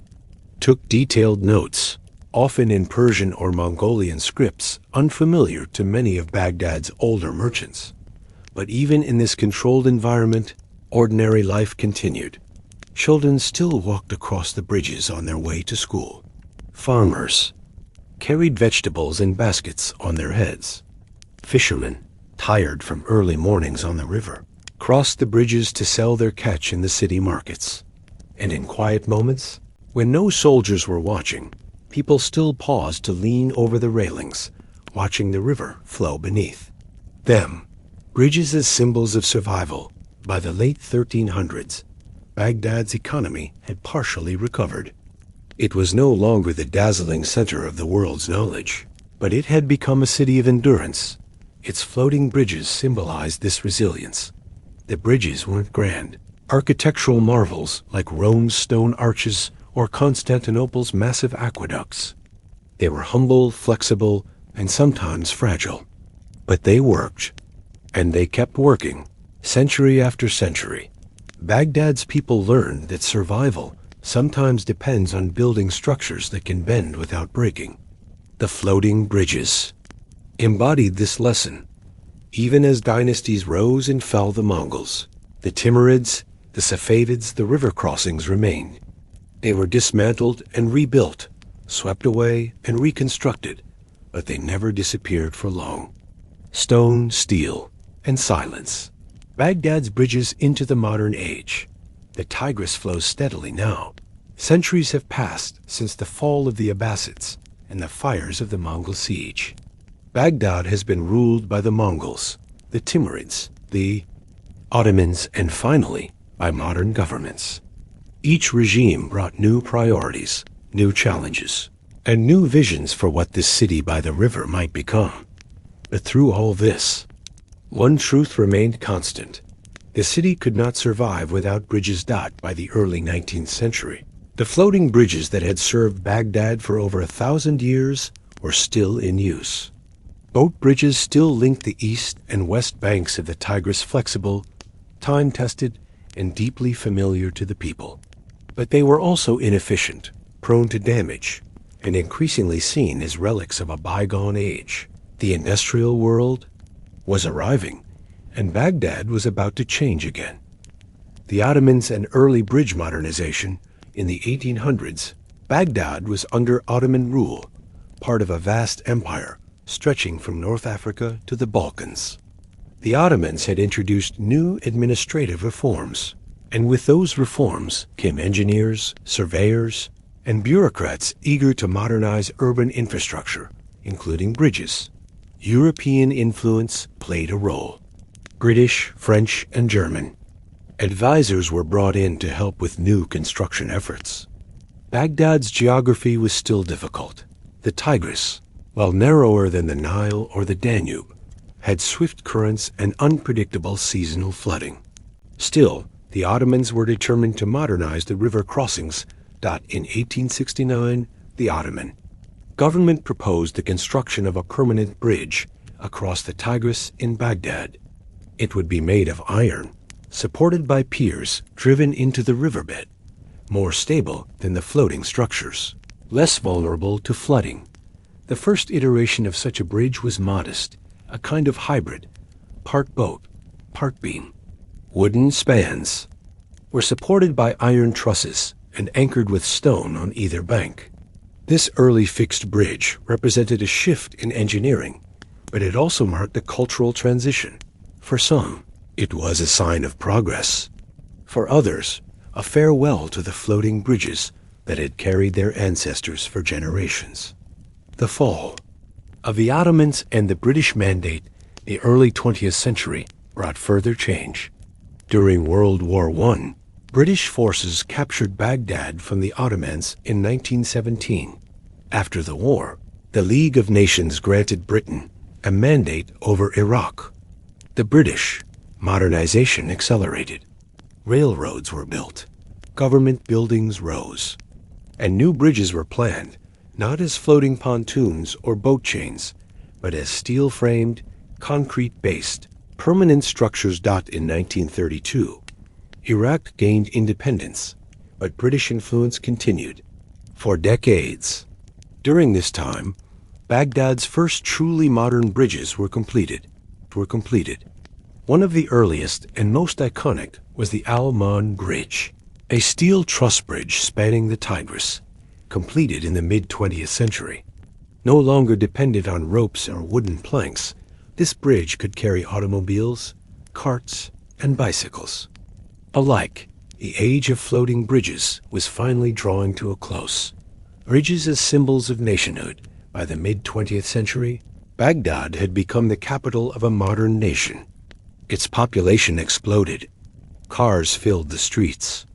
took detailed notes, often in Persian or Mongolian scripts unfamiliar to many of Baghdad's older merchants. But even in this controlled environment, ordinary life continued. Children still walked across the bridges on their way to school. Farmers carried vegetables in baskets on their heads. Fishermen, tired from early mornings on the river, crossed the bridges to sell their catch in the city markets. And in quiet moments, when no soldiers were watching, people still paused to lean over the railings, watching the river flow beneath them. Bridges as symbols of survival. By the late 1300s, Baghdad's economy had partially recovered. It was no longer the dazzling center of the world's knowledge, but it had become a city of endurance. Its floating bridges symbolized this resilience. The bridges weren't grand, architectural marvels like Rome's stone arches or Constantinople's massive aqueducts. They were humble, flexible, and sometimes fragile. But they worked, and they kept working, century after century. Baghdad's people learned that survival sometimes depends on building structures that can bend without breaking. The floating bridges embodied this lesson. Even as dynasties rose and fell, the Mongols, the Timurids, the Safavids, the river crossings remained. They were dismantled and rebuilt, swept away and reconstructed, but they never disappeared for long. Stone, steel, and silence. Baghdad's bridges into the modern age. The Tigris flows steadily now. Centuries have passed since the fall of the Abbasids and the fires of the Mongol siege. Baghdad has been ruled by the Mongols, the Timurids, the Ottomans, and finally by modern governments. Each regime brought new priorities, new challenges, and new visions for what this city by the river might become. But through all this, one truth remained constant. The city could not survive without bridges. By the early 19th century, the floating bridges that had served Baghdad for over 1,000 years were still in use. Boat bridges still linked the east and west banks of the Tigris, flexible, time-tested, and deeply familiar to the people. But they were also inefficient, prone to damage, and increasingly seen as relics of a bygone age. The industrial world was arriving, and Baghdad was about to change again. The Ottomans and early bridge modernization in the 1800s, Baghdad was under Ottoman rule, part of a vast empire stretching from North Africa to the Balkans. The Ottomans had introduced new administrative reforms, and with those reforms came engineers, surveyors, and bureaucrats eager to modernize urban infrastructure, including bridges. European influence played a role. British, French, and German advisors were brought in to help with new construction efforts. Baghdad's geography was still difficult. The Tigris, while narrower than the Nile or the Danube, had swift currents and unpredictable seasonal flooding. Still, the Ottomans were determined to modernize the river crossings. In 1869, the Ottoman government proposed the construction of a permanent bridge across the Tigris in Baghdad. It would be made of iron, supported by piers driven into the riverbed, more stable than the floating structures, less vulnerable to flooding. The first iteration of such a bridge was modest, a kind of hybrid, part boat, part beam. Wooden spans were supported by iron trusses and anchored with stone on either bank. This early fixed bridge represented a shift in engineering, but it also marked a cultural transition. For some, it was a sign of progress. For others, a farewell to the floating bridges that had carried their ancestors for generations. The fall of the Ottomans and the British Mandate, the early 20th century, brought further change. During World War I, British forces captured Baghdad from the Ottomans in 1917. After the war, the League of Nations granted Britain a mandate over Iraq. The British modernization accelerated. Railroads were built, government buildings rose, and new bridges were planned, not as floating pontoons or boat chains, but as steel-framed, concrete-based, permanent structures. In 1932, Iraq gained independence, but British influence continued for decades. During this time, Baghdad's first truly modern bridges were completed. One of the earliest and most iconic was the Al-Man Bridge, a steel truss bridge spanning the Tigris, completed in the mid-20th century. No longer dependent on ropes or wooden planks, this bridge could carry automobiles, carts, and bicycles. Alike, the age of floating bridges was finally drawing to a close. Bridges as symbols of nationhood, by the mid-20th century, Baghdad had become the capital of a modern nation. Its population exploded. Cars filled the streets.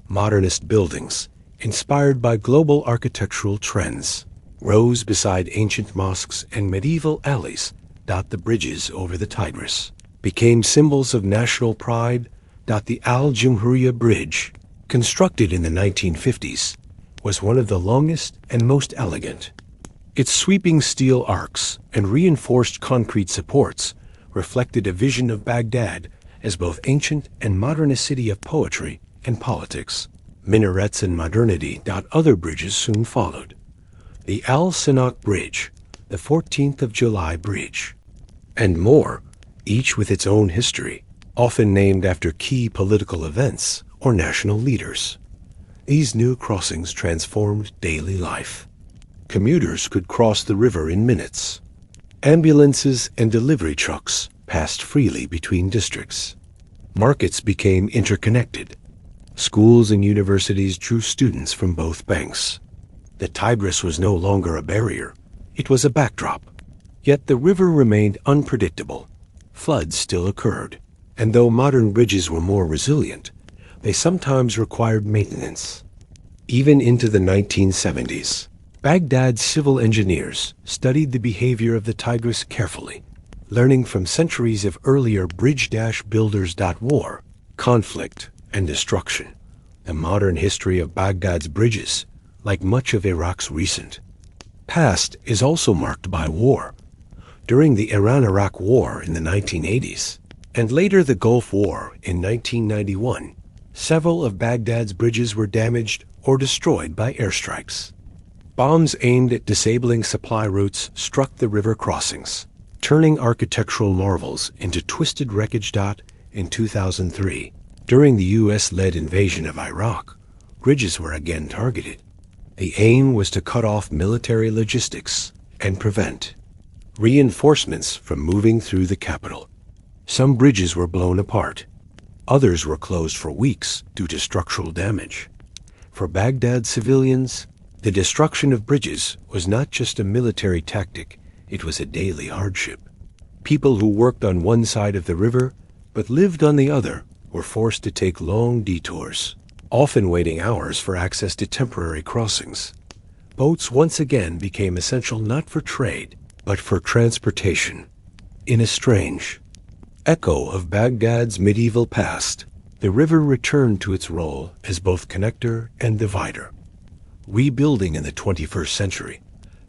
Modernist buildings, inspired by global architectural trends, rose beside ancient mosques, and medieval alleys dot the bridges over the Tigris, became symbols of national pride. The Al-Jumhuriyah Bridge, constructed in the 1950s, was one of the longest and most elegant. Its sweeping steel arcs and reinforced concrete supports reflected a vision of Baghdad as both ancient and modern, a city of poetry and politics. Minarets and modernity. Other bridges soon followed. The Al-Sinak Bridge, the 14th of July Bridge, and more, each with its own history, often named after key political events or national leaders. These new crossings transformed daily life. Commuters could cross the river in minutes. Ambulances and delivery trucks passed freely between districts. Markets became interconnected. Schools and universities drew students from both banks. The Tigris was no longer a barrier. It was a backdrop. Yet the river remained unpredictable. Floods still occurred, and though modern bridges were more resilient, they sometimes required maintenance. Even into the 1970s, Baghdad's civil engineers studied the behavior of the Tigris carefully, learning from centuries of earlier bridge-builders. War, conflict, and destruction. The modern history of Baghdad's bridges, like much of Iraq's recent past, is also marked by war. During the Iran-Iraq War in the 1980s, and later the Gulf War in 1991, several of Baghdad's bridges were damaged or destroyed by airstrikes. Bombs aimed at disabling supply routes struck the river crossings, turning architectural marvels into twisted wreckage. In 2003, during the U.S.-led invasion of Iraq, bridges were again targeted. The aim was to cut off military logistics and prevent reinforcements from moving through the capital. Some bridges were blown apart. Others were closed for weeks due to structural damage. For Baghdad civilians, the destruction of bridges was not just a military tactic, it was a daily hardship. People who worked on one side of the river but lived on the other were forced to take long detours, often waiting hours for access to temporary crossings. Boats once again became essential not for trade, but for transportation. In a strange echo of Baghdad's medieval past, the river returned to its role as both connector and divider. Rebuilding in the 21st century,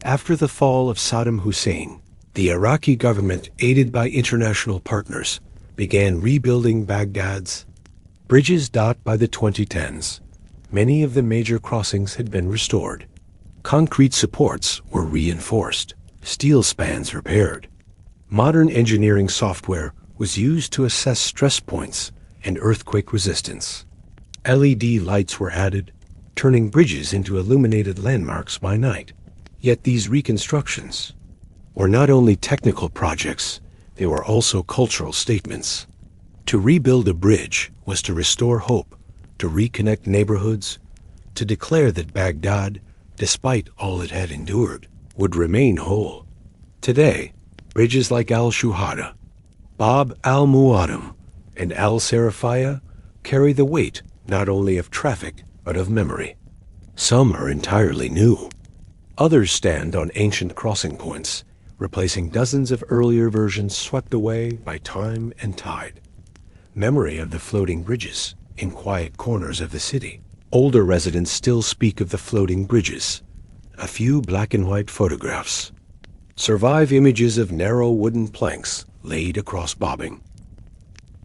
after the fall of Saddam Hussein, the Iraqi government, aided by international partners, began rebuilding Baghdad's bridges. By the 2010s, many of the major crossings had been restored. Concrete supports were reinforced, steel spans repaired. Modern engineering software was used to assess stress points and earthquake resistance. LED lights were added, turning bridges into illuminated landmarks by night. Yet these reconstructions were not only technical projects, they were also cultural statements. To rebuild a bridge was to restore hope, to reconnect neighborhoods, to declare that Baghdad, despite all it had endured, would remain whole. Today, bridges like Al-Shuhada, Bab al-Mu'addam, and Al-Sarafaya carry the weight not only of traffic, but of memory. Some are entirely new. Others stand on ancient crossing points, replacing dozens of earlier versions swept away by time and tide. Memory of the floating bridges in quiet corners of the city. Older residents still speak of the floating bridges. A few black and white photographs survive, images of narrow wooden planks laid across bobbing.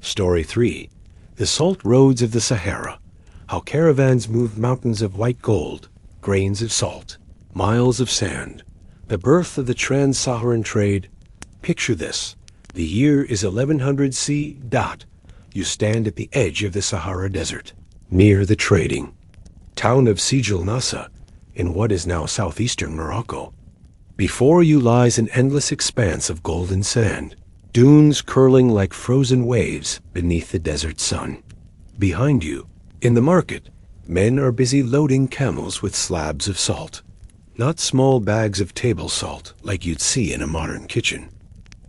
Story 3. The Salt Roads of the Sahara. How caravans moved mountains of white gold, grains of salt, miles of sand. The birth of the trans-Saharan trade. Picture this. The year is 1100 C. You stand at the edge of the Sahara Desert, near the trading town of Sijil Nasa, in what is now southeastern Morocco. Before you lies an endless expanse of golden sand, dunes curling like frozen waves beneath the desert sun. Behind you, in the market, men are busy loading camels with slabs of salt. Not small bags of table salt like you'd see in a modern kitchen,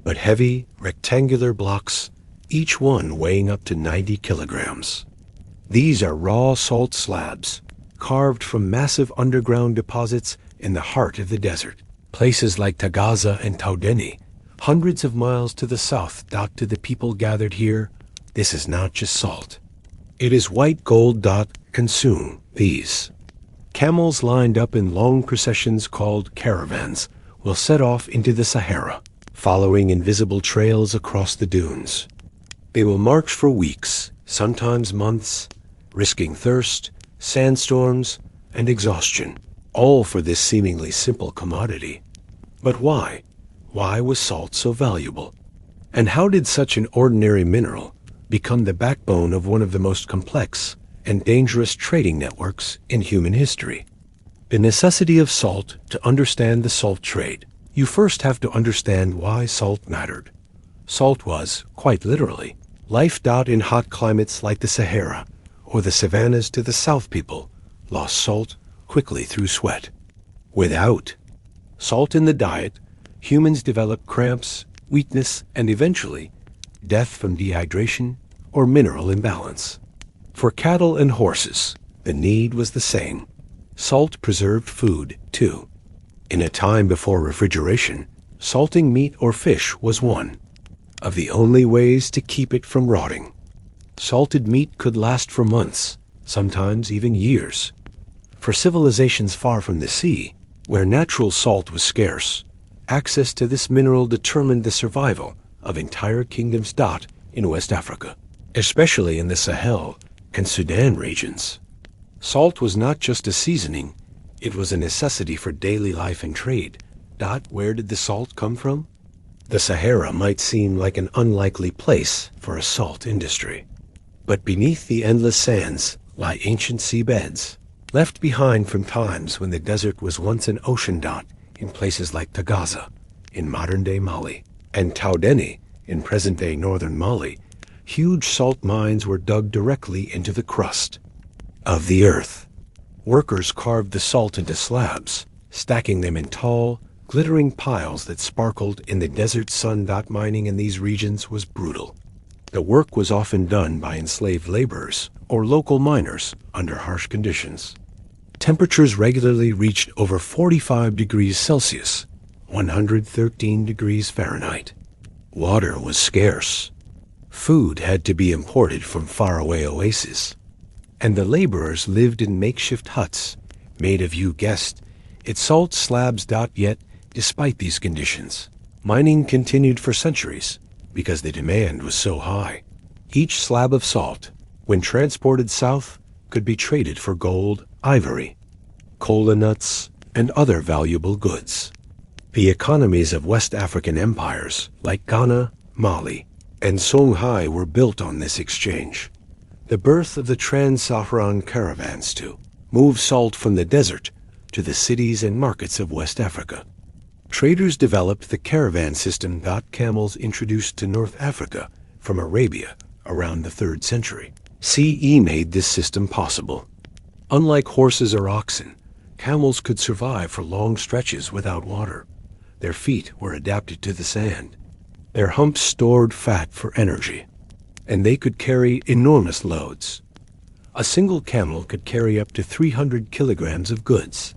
but heavy, rectangular blocks, each one weighing up to 90 kilograms. These are raw salt slabs, carved from massive underground deposits in the heart of the desert. Places like Tagaza and Taudeni, hundreds of miles to the south. To the people gathered here, this is not just salt. It is white gold. Consume these. Camels lined up in long processions called caravans will set off into the Sahara, following invisible trails across the dunes. They will march for weeks, sometimes months, risking thirst, sandstorms, and exhaustion, all for this seemingly simple commodity. But why? Why was salt so valuable? And how did such an ordinary mineral become the backbone of one of the most complex and dangerous trading networks in human history? The necessity of salt. To understand the salt trade, you first have to understand why salt mattered. Salt was, quite literally, life. In hot climates like the Sahara or the savannas to the south, people lost salt quickly through sweat. Without salt in the diet, humans developed cramps, weakness, and eventually death from dehydration or mineral imbalance. For cattle and horses, the need was the same. Salt preserved food, too. In a time before refrigeration, salting meat or fish was one of the only ways to keep it from rotting. Salted meat could last for months, sometimes even years. For civilizations far from the sea, where natural salt was scarce, access to this mineral determined the survival of entire kingdoms. In West Africa, especially in the Sahel and Sudan regions, salt was not just a seasoning, it was a necessity for daily life and trade. Where did the salt come from? The Sahara might seem like an unlikely place for a salt industry, but beneath the endless sands lie ancient seabeds, left behind from times when the desert was once an ocean. In places like Tagaza, in modern-day Mali, and Taudeni, in present-day northern Mali, huge salt mines were dug directly into the crust of the earth. Workers carved the salt into slabs, stacking them in tall, glittering piles that sparkled in the desert sun. Mining in these regions was brutal. The work was often done by enslaved laborers or local miners under harsh conditions. Temperatures regularly reached over 45 degrees Celsius, 113 degrees Fahrenheit. Water was scarce. Food had to be imported from faraway oases, and the laborers lived in makeshift huts made of, you guessed it, salt slabs. Yet, despite these conditions, mining continued for centuries because the demand was so high. Each slab of salt, when transported south, could be traded for gold, ivory, cola nuts, and other valuable goods. The economies of West African empires like Ghana, Mali, and Songhai were built on this exchange. The birth of the trans-Saharan caravans to move salt from the desert to the cities and markets of West Africa. Traders developed the caravan system. Camels introduced to North Africa from Arabia around the 3rd century. CE made this system possible. Unlike horses or oxen, camels could survive for long stretches without water. Their feet were adapted to the sand. Their humps stored fat for energy, and they could carry enormous loads. A single camel could carry up to 300 kilograms of goods,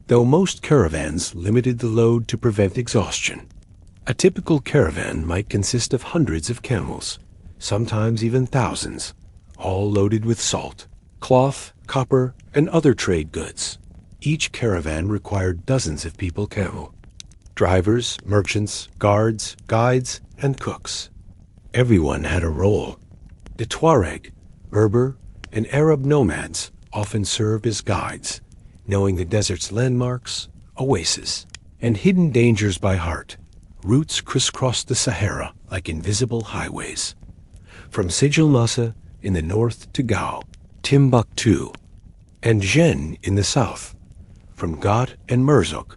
though most caravans limited the load to prevent exhaustion. A typical caravan might consist of hundreds of camels, sometimes even thousands, all loaded with salt, cloth, copper, and other trade goods. Each caravan required dozens of people: drivers, merchants, guards, guides, and cooks. Everyone had a role. The Tuareg, Berber, and Arab nomads often served as guides, knowing the desert's landmarks, oases, and hidden dangers by heart. Routes crisscrossed the Sahara like invisible highways. From Sijil Massa in the north to Gao, Timbuktu, and Jen in the south. From Gat and Merzuk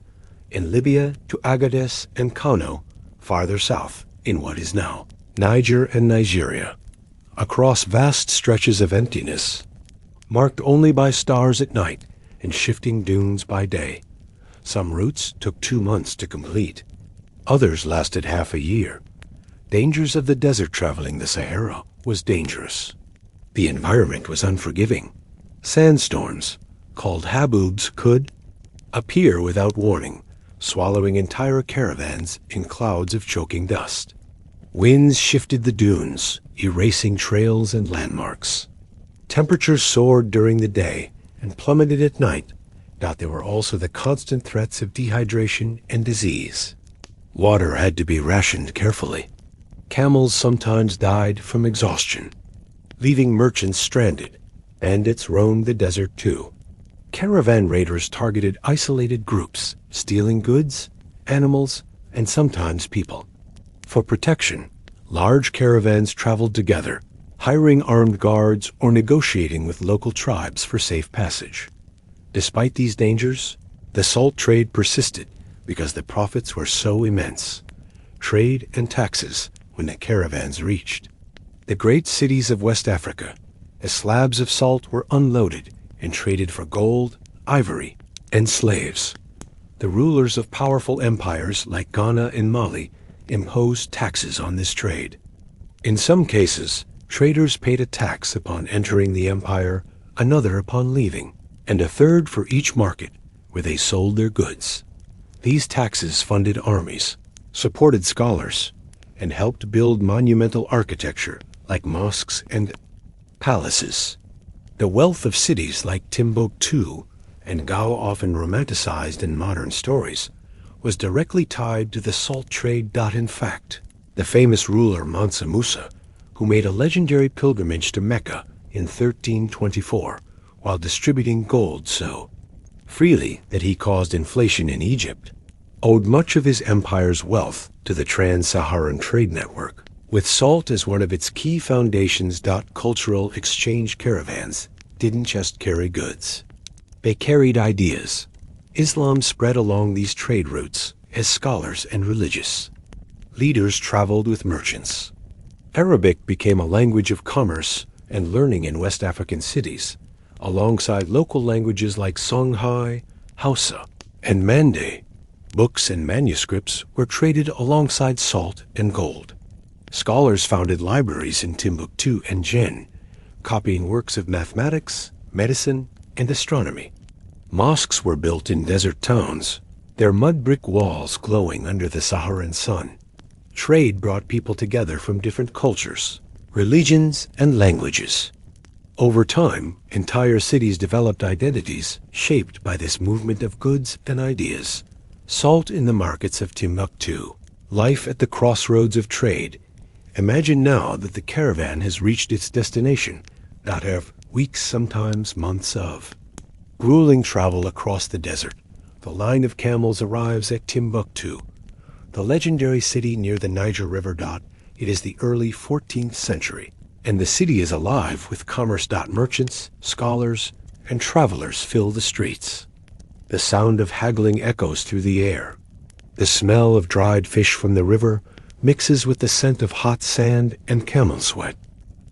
in Libya to Agadez and Kano, farther south in what is now Niger and Nigeria. Across vast stretches of emptiness, marked only by stars at night and shifting dunes by day. Some routes took 2 months to complete. Others lasted half a year. Dangers of the desert. Traveling the Sahara was dangerous. The environment was unforgiving. Sandstorms, called haboobs, could appear without warning, swallowing entire caravans in clouds of choking dust. Winds shifted the dunes, erasing trails and landmarks. Temperatures soared during the day and plummeted at night. There were also the constant threats of dehydration and disease. Water had to be rationed carefully. Camels sometimes died from exhaustion, leaving merchants stranded. Bandits roamed the desert too. Caravan raiders targeted isolated groups, stealing goods, animals, and sometimes people. For protection, large caravans traveled together, hiring armed guards or negotiating with local tribes for safe passage. Despite these dangers, the salt trade persisted because the profits were so immense. Trade and taxes when the caravans reached the great cities of West Africa, as slabs of salt were unloaded and traded for gold, ivory, and slaves. The rulers of powerful empires like Ghana and Mali imposed taxes on this trade. In some cases, traders paid a tax upon entering the empire, another upon leaving, and a third for each market where they sold their goods. These taxes funded armies, supported scholars, and helped build monumental architecture like mosques and palaces. The wealth of cities like Timbuktu and Gao, often romanticized in modern stories, was directly tied to the salt trade. In fact, the famous ruler Mansa Musa, who made a legendary pilgrimage to Mecca in 1324 while distributing gold so freely that he caused inflation in Egypt, owed much of his empire's wealth to the trans-Saharan trade network, with salt as one of its key foundations. Cultural exchange caravans didn't just carry goods. They carried ideas. Islam spread along these trade routes as scholars and religious leaders traveled with merchants. Arabic became a language of commerce and learning in West African cities, alongside local languages like Songhai, Hausa, and Mande. Books and manuscripts were traded alongside salt and gold. Scholars founded libraries in Timbuktu and Jen, copying works of mathematics, medicine, and astronomy. Mosques were built in desert towns, their mud brick walls glowing under the Saharan sun. Trade brought people together from different cultures, religions, and languages. Over time, entire cities developed identities shaped by this movement of goods and ideas. Salt in the markets of Timbuktu, life at the crossroads of trade. Imagine now that the caravan has reached its destination, not have weeks, sometimes months of grueling travel across the desert. The line of camels arrives at Timbuktu, the legendary city near the Niger River. It is the early 14th century, and the city is alive with commerce. Merchants, scholars, and travelers fill the streets. The sound of haggling echoes through the air. The smell of dried fish from the river mixes with the scent of hot sand and camel sweat.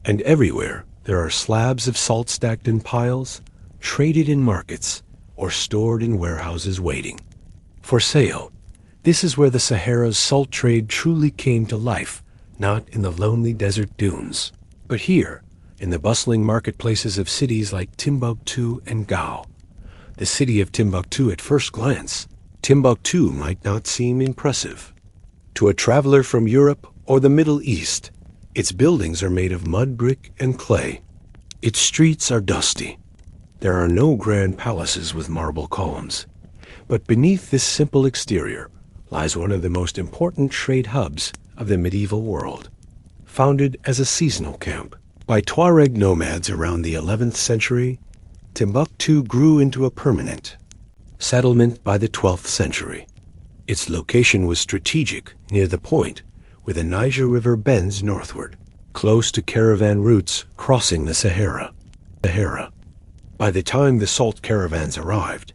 And everywhere there are slabs of salt stacked in piles, traded in markets, or stored in warehouses waiting for sale. This is where the Sahara's salt trade truly came to life, not in the lonely desert dunes, but here, in the bustling marketplaces of cities like Timbuktu and Gao. The city of Timbuktu, at first glance, Timbuktu might not seem impressive. To a traveler from Europe or the Middle East, its buildings are made of mud brick and clay. Its streets are dusty. There are no grand palaces with marble columns. But beneath this simple exterior lies one of the most important trade hubs of the medieval world. Founded as a seasonal camp by Tuareg nomads around the 11th century, Timbuktu grew into a permanent settlement by the 12th century. Its location was strategic near the point where the Niger River bends northward, close to caravan routes crossing the Sahara. By the time the salt caravans arrived,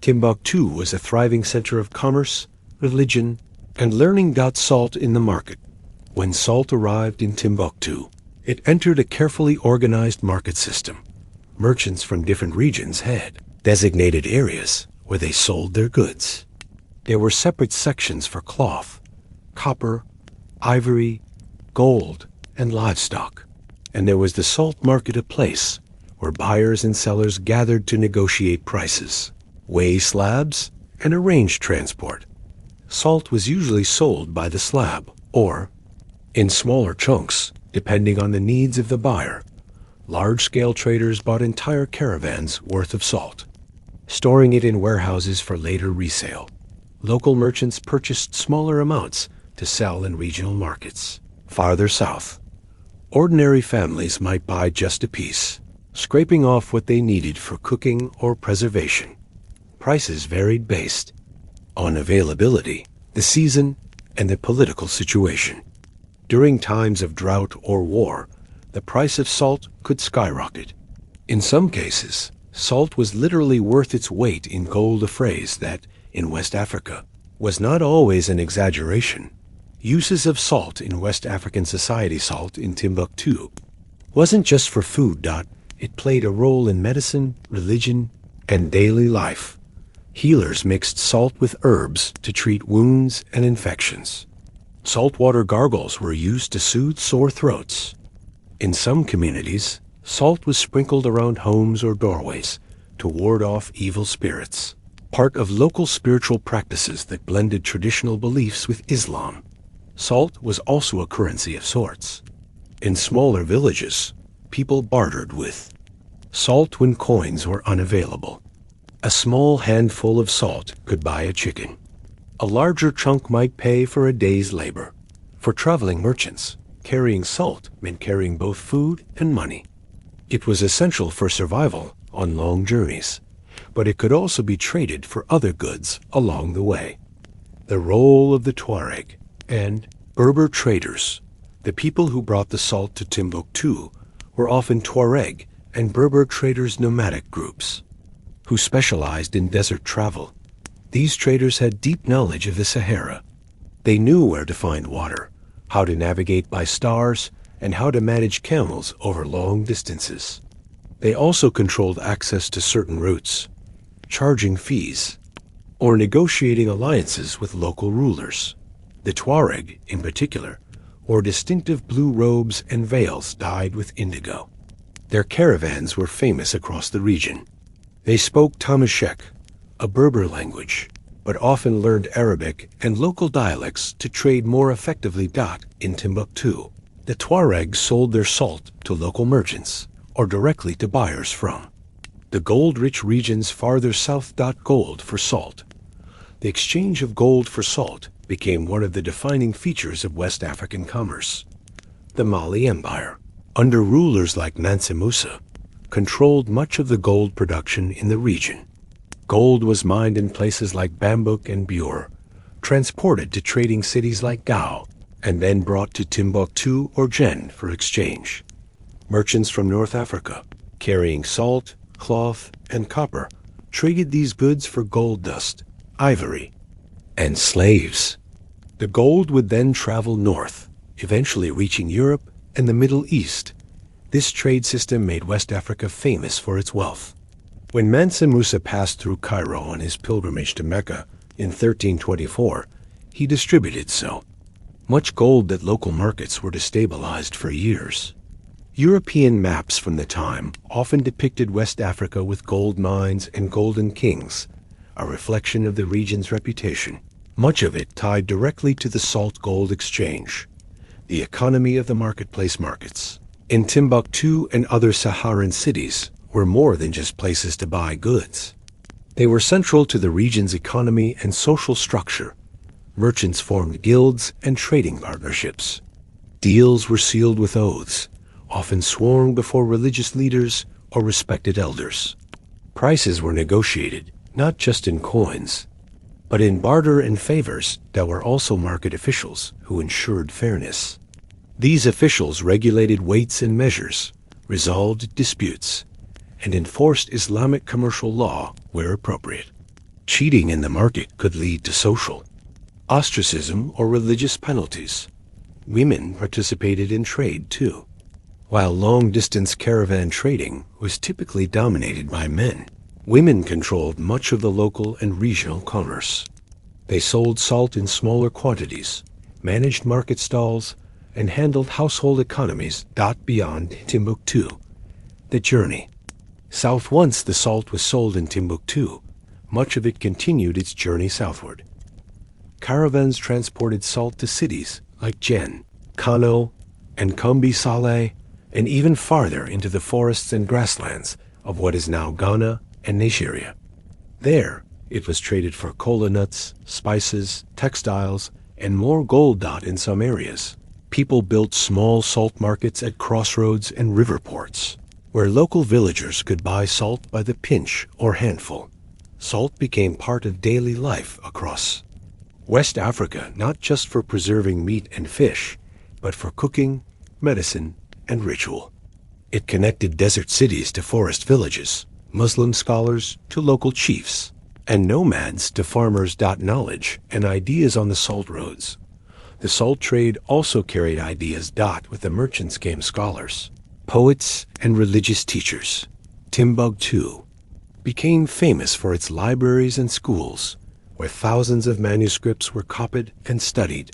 Timbuktu was a thriving center of commerce, religion, and learning. Salt in the market. When salt arrived in Timbuktu, it entered a carefully organized market system. Merchants from different regions had designated areas where they sold their goods. There were separate sections for cloth, copper, ivory, gold, and livestock. And there was the salt market, a place where buyers and sellers gathered to negotiate prices, weigh slabs, and arrange transport. Salt was usually sold by the slab, or in smaller chunks, depending on the needs of the buyer. Large-scale traders bought entire caravans worth of salt, storing it in warehouses for later resale. Local merchants purchased smaller amounts to sell in regional markets. Farther south, ordinary families might buy just a piece, scraping off what they needed for cooking or preservation. Prices varied based on availability, the season, and the political situation. During times of drought or war, the price of salt could skyrocket. In some cases, Salt was literally worth its weight in gold, a phrase that, in West Africa, was not always an exaggeration. Uses of salt in West African society. Salt in Timbuktu wasn't just for food. It played a role in medicine, religion, and daily life. Healers mixed salt with herbs to treat wounds and infections. Saltwater gargles were used to soothe sore throats. In some communities, salt was sprinkled around homes or doorways to ward off evil spirits, part of local spiritual practices that blended traditional beliefs with Islam. Salt was also a currency of sorts. In smaller villages, people bartered with salt when coins were unavailable. A small handful of salt could buy a chicken. A larger chunk might pay for a day's labor. For traveling merchants, carrying salt meant carrying both food and money. It was essential for survival on long journeys, but it could also be traded for other goods along the way. The role of the Tuareg and Berber traders. The people who brought the salt to Timbuktu were often Tuareg and Berber traders, nomadic groups who specialized in desert travel. These traders had deep knowledge of the Sahara. They knew where to find water, how to navigate by stars, and how to manage camels over long distances. They also controlled access to certain routes, charging fees, or negotiating alliances with local rulers. The Tuareg, in particular, wore distinctive blue robes and veils dyed with indigo. Their caravans were famous across the region. They spoke Tamashek, a Berber language, but often learned Arabic and local dialects to trade more effectively. In Timbuktu, the Tuaregs sold their salt to local merchants or directly to buyers from the gold-rich regions farther south. Gold for salt. The exchange of gold for salt became one of the defining features of West African commerce. The Mali Empire, under rulers like Mansa Musa, controlled much of the gold production in the region. Gold was mined in places like Bambouk and Bure, transported to trading cities like Gao, and then brought to Timbuktu or Jen for exchange. Merchants from North Africa, carrying salt, cloth, and copper, traded these goods for gold dust, ivory, and slaves. The gold would then travel north, eventually reaching Europe and the Middle East. This trade system made West Africa famous for its wealth. When Mansa Musa passed through Cairo on his pilgrimage to Mecca in 1324, he distributed so much gold that local markets were destabilized for years. European maps from the time often depicted West Africa with gold mines and golden kings, a reflection of the region's reputation, much of it tied directly to the salt-gold exchange, the economy of the marketplace markets. In Timbuktu and other Saharan cities were more than just places to buy goods. They were central to the region's economy and social structure. Merchants formed guilds and trading partnerships. Deals were sealed with oaths, often sworn before religious leaders or respected elders. Prices were negotiated, not just in coins, but in barter and favors that were also market officials who ensured fairness. These officials regulated weights and measures, resolved disputes, and enforced Islamic commercial law where appropriate. Cheating in the market could lead to social ostracism or religious penalties. Women participated in trade too. While long-distance caravan trading was typically dominated by men, women controlled much of the local and regional commerce. They sold salt in smaller quantities, managed market stalls, and handled household economies. Beyond Timbuktu, the journey south. Once the salt was sold in Timbuktu, much of it continued its journey southward. Caravans transported salt to cities like Jen, Kano, and Kombi Saleh, and even farther into the forests and grasslands of what is now Ghana and Nigeria. There, it was traded for kola nuts, spices, textiles, and more gold. In some areas, people built small salt markets at crossroads and river ports, where local villagers could buy salt by the pinch or handful. Salt became part of daily life across West Africa, not just for preserving meat and fish, but for cooking, medicine, and ritual. It connected desert cities to forest villages, Muslim scholars to local chiefs, and nomads to farmers. Knowledge and ideas on the salt roads. The salt trade also carried ideas. With the merchants came scholars, poets, and religious teachers. Timbuktu became famous for its libraries and schools, where thousands of manuscripts were copied and studied.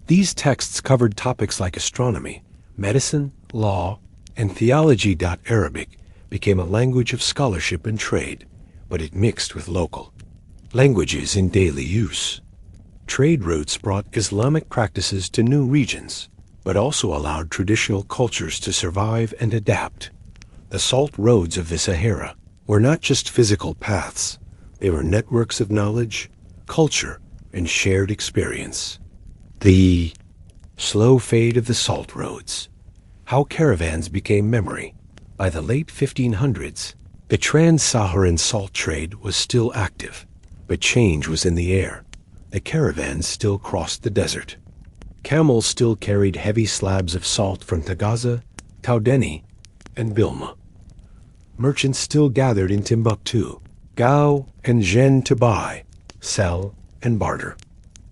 These texts covered topics like astronomy, medicine, law, and theology. Arabic became a language of scholarship and trade, but it mixed with local languages in daily use. Trade routes brought Islamic practices to new regions, but also allowed traditional cultures to survive and adapt. The salt roads of the Sahara were not just physical paths, they were networks of knowledge, culture, and shared experience. The slow fade of the salt roads. How caravans became memory. By the late 1500s, the trans-Saharan salt trade was still active, but change was in the air. The caravans still crossed the desert. Camels still carried heavy slabs of salt from Tagaza, Taudeni, and Bilma. Merchants still gathered in Timbuktu, Gao, and Jen to buy, sell, and barter.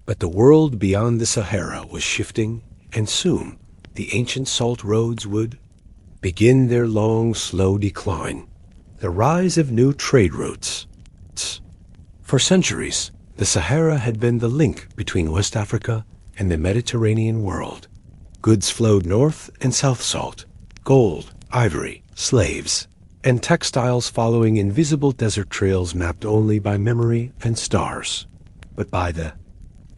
But the world beyond the Sahara was shifting, and soon the ancient salt roads would begin their long, slow decline. The rise of new trade routes. For centuries, the Sahara had been the link between West Africa and the Mediterranean world. Goods flowed north and south salt, gold, ivory, slaves, and textiles following invisible desert trails mapped only by memory and stars. But by the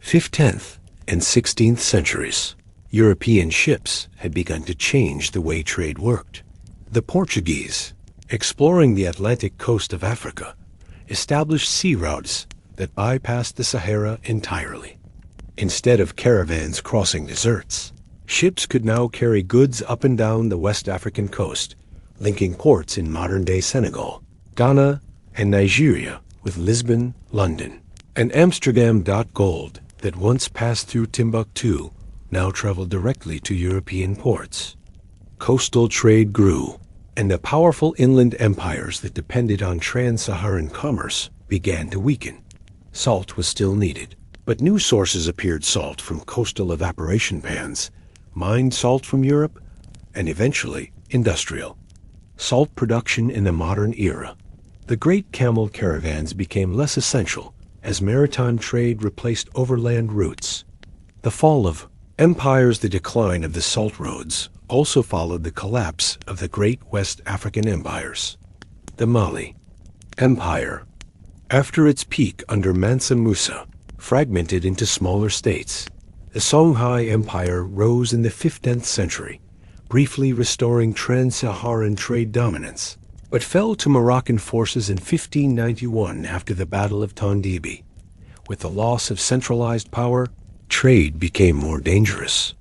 15th and 16th centuries, European ships had begun to change the way trade worked. The Portuguese, exploring the Atlantic coast of Africa, established sea routes that bypassed the Sahara entirely. Instead of caravans crossing deserts, ships could now carry goods up and down the West African coast, linking ports in modern-day Senegal, Ghana, and Nigeria with Lisbon, London, and Amsterdam. Gold that once passed through Timbuktu now traveled directly to European ports. Coastal trade grew, and the powerful inland empires that depended on trans-Saharan commerce began to weaken. Salt was still needed, but new sources appeared: salt from coastal evaporation pans, mined salt from Europe, and eventually industrial salt production in the modern era. The great camel caravans became less essential as maritime trade replaced overland routes. The fall of empires, the decline of the salt roads, also followed the collapse of the great West African empires. The Mali Empire, after its peak under Mansa Musa, fragmented into smaller states. The Songhai Empire rose in the 15th century, briefly restoring trans-Saharan trade dominance, but fell to Moroccan forces in 1591 after the Battle of Tondibi. With the loss of centralized power, trade became more dangerous.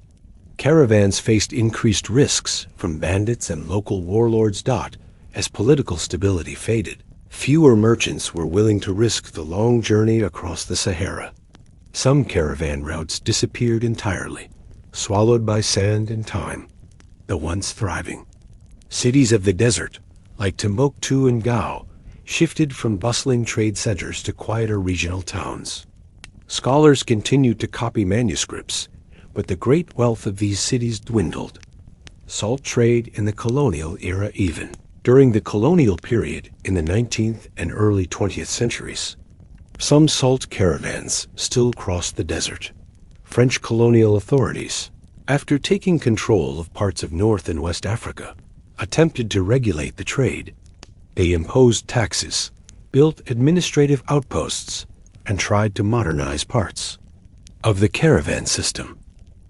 Caravans faced increased risks from bandits and local warlords. As political stability faded, fewer merchants were willing to risk the long journey across the Sahara. Some caravan routes disappeared entirely, swallowed by sand and time. The once thriving cities of the desert, like Timbuktu and Gao, shifted from bustling trade centers to quieter regional towns. Scholars continued to copy manuscripts, but the great wealth of these cities dwindled. Salt trade in the colonial era. Even during the colonial period in the 19th and early 20th centuries, some salt caravans still crossed the desert. French colonial authorities, after taking control of parts of North and West Africa, attempted to regulate the trade. They imposed taxes, built administrative outposts, and tried to modernize parts of the caravan system.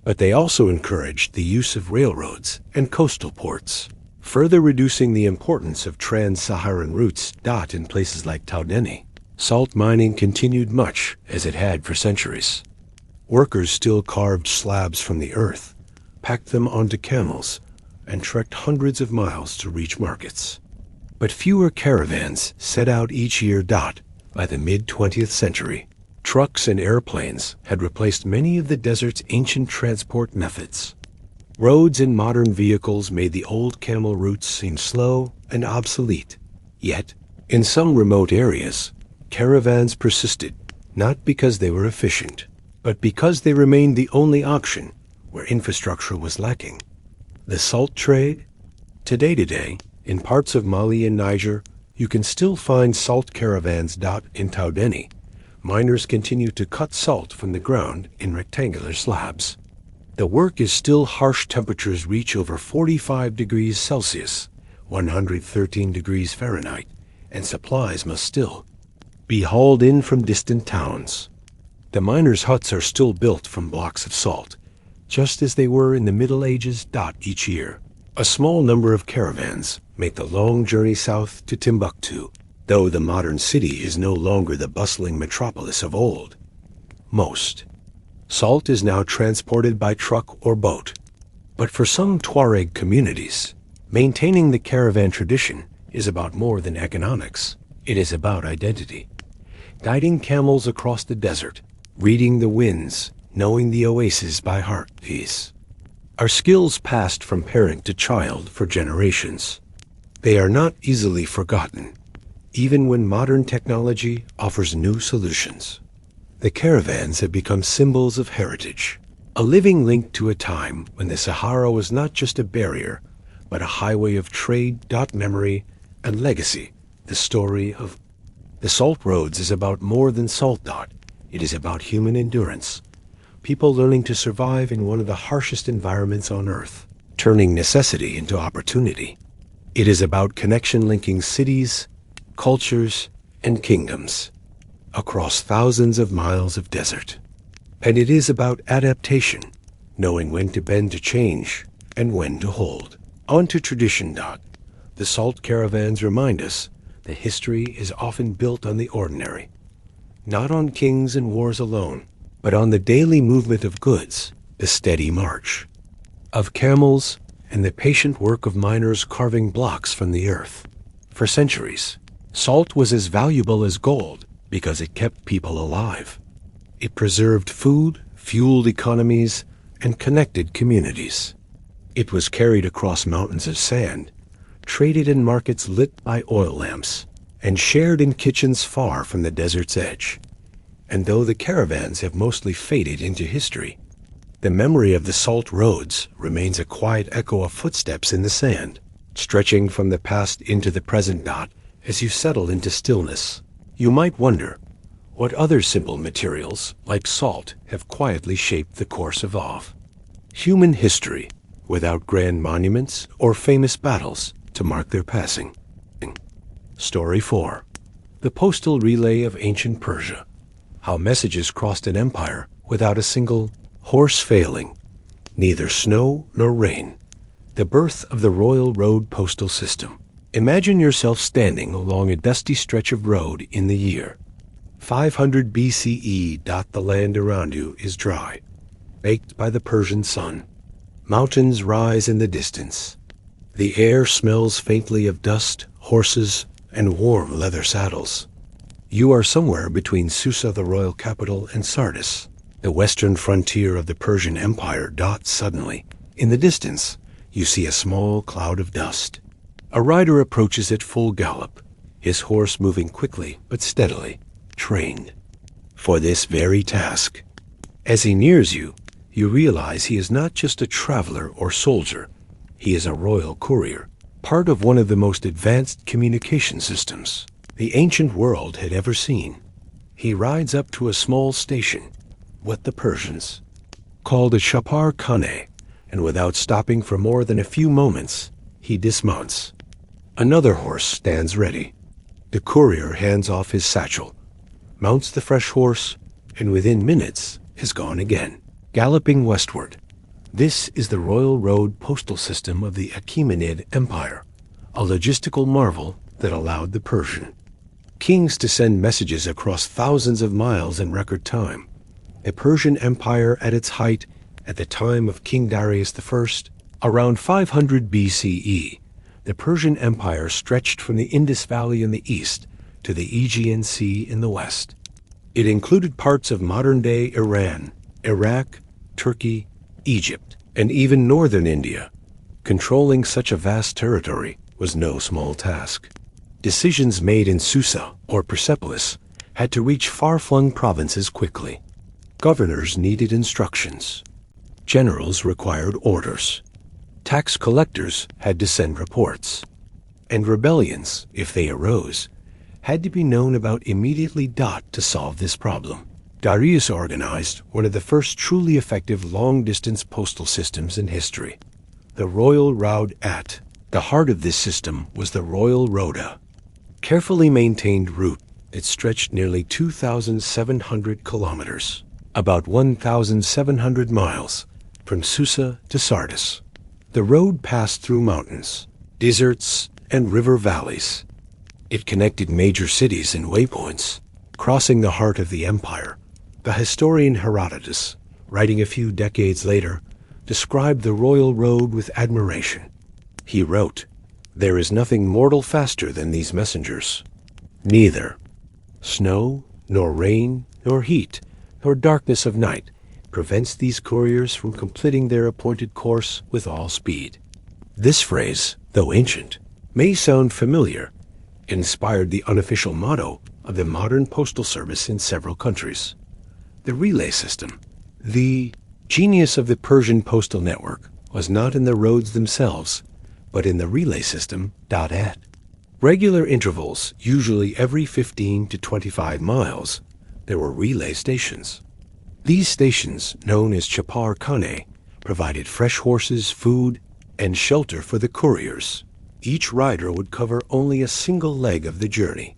But they also encouraged the use of railroads and coastal ports, further reducing the importance of trans-Saharan routes. In places like Taudeni, salt mining continued much as it had for centuries. Workers still carved slabs from the earth, packed them onto camels, and trekked hundreds of miles to reach markets. But fewer caravans set out each year. By the mid-20th century, trucks and airplanes had replaced many of the desert's ancient transport methods. Roads and modern vehicles made the old camel routes seem slow and obsolete. Yet, In some remote areas, caravans persisted, not because they were efficient, but because they remained the only option where infrastructure was lacking. The salt trade? Today, in parts of Mali and Niger, you can still find salt caravans. In Taudeni, miners continue to cut salt from the ground in rectangular slabs. The work is still harsh. Temperatures reach over 45 degrees Celsius, 113 degrees Fahrenheit, and supplies must still be hauled in from distant towns. The miners' huts are still built from blocks of salt, just as they were in the Middle Ages. Each year, a small number of caravans make the long journey south to Timbuktu, though the modern city is no longer the bustling metropolis of old. Most salt is now transported by truck or boat. But for some Tuareg communities, maintaining the caravan tradition is about more than economics. It is about identity. Guiding camels across the desert, reading the winds, knowing the oases by heart. These are skills passed from parent to child for generations. They are not easily forgotten, even when modern technology offers new solutions. The caravans have become symbols of heritage, a living link to a time when the Sahara was not just a barrier, but a highway of trade. Memory and legacy. The story of the salt roads is about more than salt. It is about human endurance, people learning to survive in one of the harshest environments on earth, turning necessity into opportunity. It is about connection linking cities, cultures, and kingdoms across thousands of miles of desert. And it is about adaptation, knowing when to bend to change and when to hold. On to tradition. The salt caravans remind us that history is often built on the ordinary, not on kings and wars alone, but on the daily movement of goods, the steady march of camels, and the patient work of miners carving blocks from the earth. For centuries, salt was as valuable as gold because it kept people alive. It preserved food, fueled economies, and connected communities. It was carried across mountains of sand, traded in markets lit by oil lamps, and shared in kitchens far from the desert's edge. And though the caravans have mostly faded into history, the memory of the salt roads remains a quiet echo of footsteps in the sand, stretching from the past into the present. As you settle into stillness, you might wonder what other simple materials, like salt, have quietly shaped the course of human history, without grand monuments or famous battles to mark their passing. Story 4. The postal relay of ancient Persia. How messages crossed an empire without a single horse failing, neither snow nor rain. The birth of the Royal Road postal system. Imagine yourself standing along a dusty stretch of road in the year 500 BCE. The land around you is dry, baked by the Persian sun. Mountains rise in the distance. The air smells faintly of dust, horses, and warm leather saddles. You are somewhere between Susa, the royal capital, and Sardis, the western frontier of the Persian Empire. Suddenly, in the distance, you see a small cloud of dust. A rider approaches at full gallop, his horse moving quickly but steadily, trained for this very task. As he nears you, you realize he is not just a traveler or soldier. He is a royal courier, part of one of the most advanced communication systems the ancient world had ever seen. He rides up to a small station, what the Persians called a chapar khane, and without stopping for more than a few moments, he dismounts. Another horse stands ready. The courier hands off his satchel, mounts the fresh horse, and within minutes is gone again, galloping westward. This is the Royal Road postal system of the Achaemenid Empire, a logistical marvel that allowed the Persian kings to send messages across thousands of miles in record time. The Persian Empire at its height at the time of King Darius I, around 500 BCE, the Persian Empire stretched from the Indus Valley in the east to the Aegean Sea in the west. It included parts of modern-day Iran, Iraq, Turkey, Egypt, and even northern India. Controlling such a vast territory was no small task. Decisions made in Susa or Persepolis had to reach far-flung provinces quickly. Governors needed instructions. Generals required orders. Tax collectors had to send reports. And rebellions, if they arose, had to be known about immediately. To solve this problem, Darius organized one of the first truly effective long-distance postal systems in history, the Royal Route. At the heart of this system was the Royal Rhoda, carefully maintained route that stretched nearly 2,700 kilometers, about 1,700 miles, from Susa to Sardis. The road passed through mountains, deserts, and river valleys. It connected major cities and waypoints, crossing the heart of the empire. The historian Herodotus, writing a few decades later, described the royal road with admiration. He wrote, "There is nothing mortal faster than these messengers. Neither snow, nor rain, nor heat, nor darkness of night prevents these couriers from completing their appointed course with all speed." This phrase, though ancient, may sound familiar. It inspired the unofficial motto of the modern postal service in several countries, the relay system. The genius of the Persian postal network was not in the roads themselves, but in the relay system. At regular intervals, usually every 15 to 25 miles, there were relay stations. These stations, known as chapar khane, provided fresh horses, food, and shelter for the couriers. Each rider would cover only a single leg of the journey.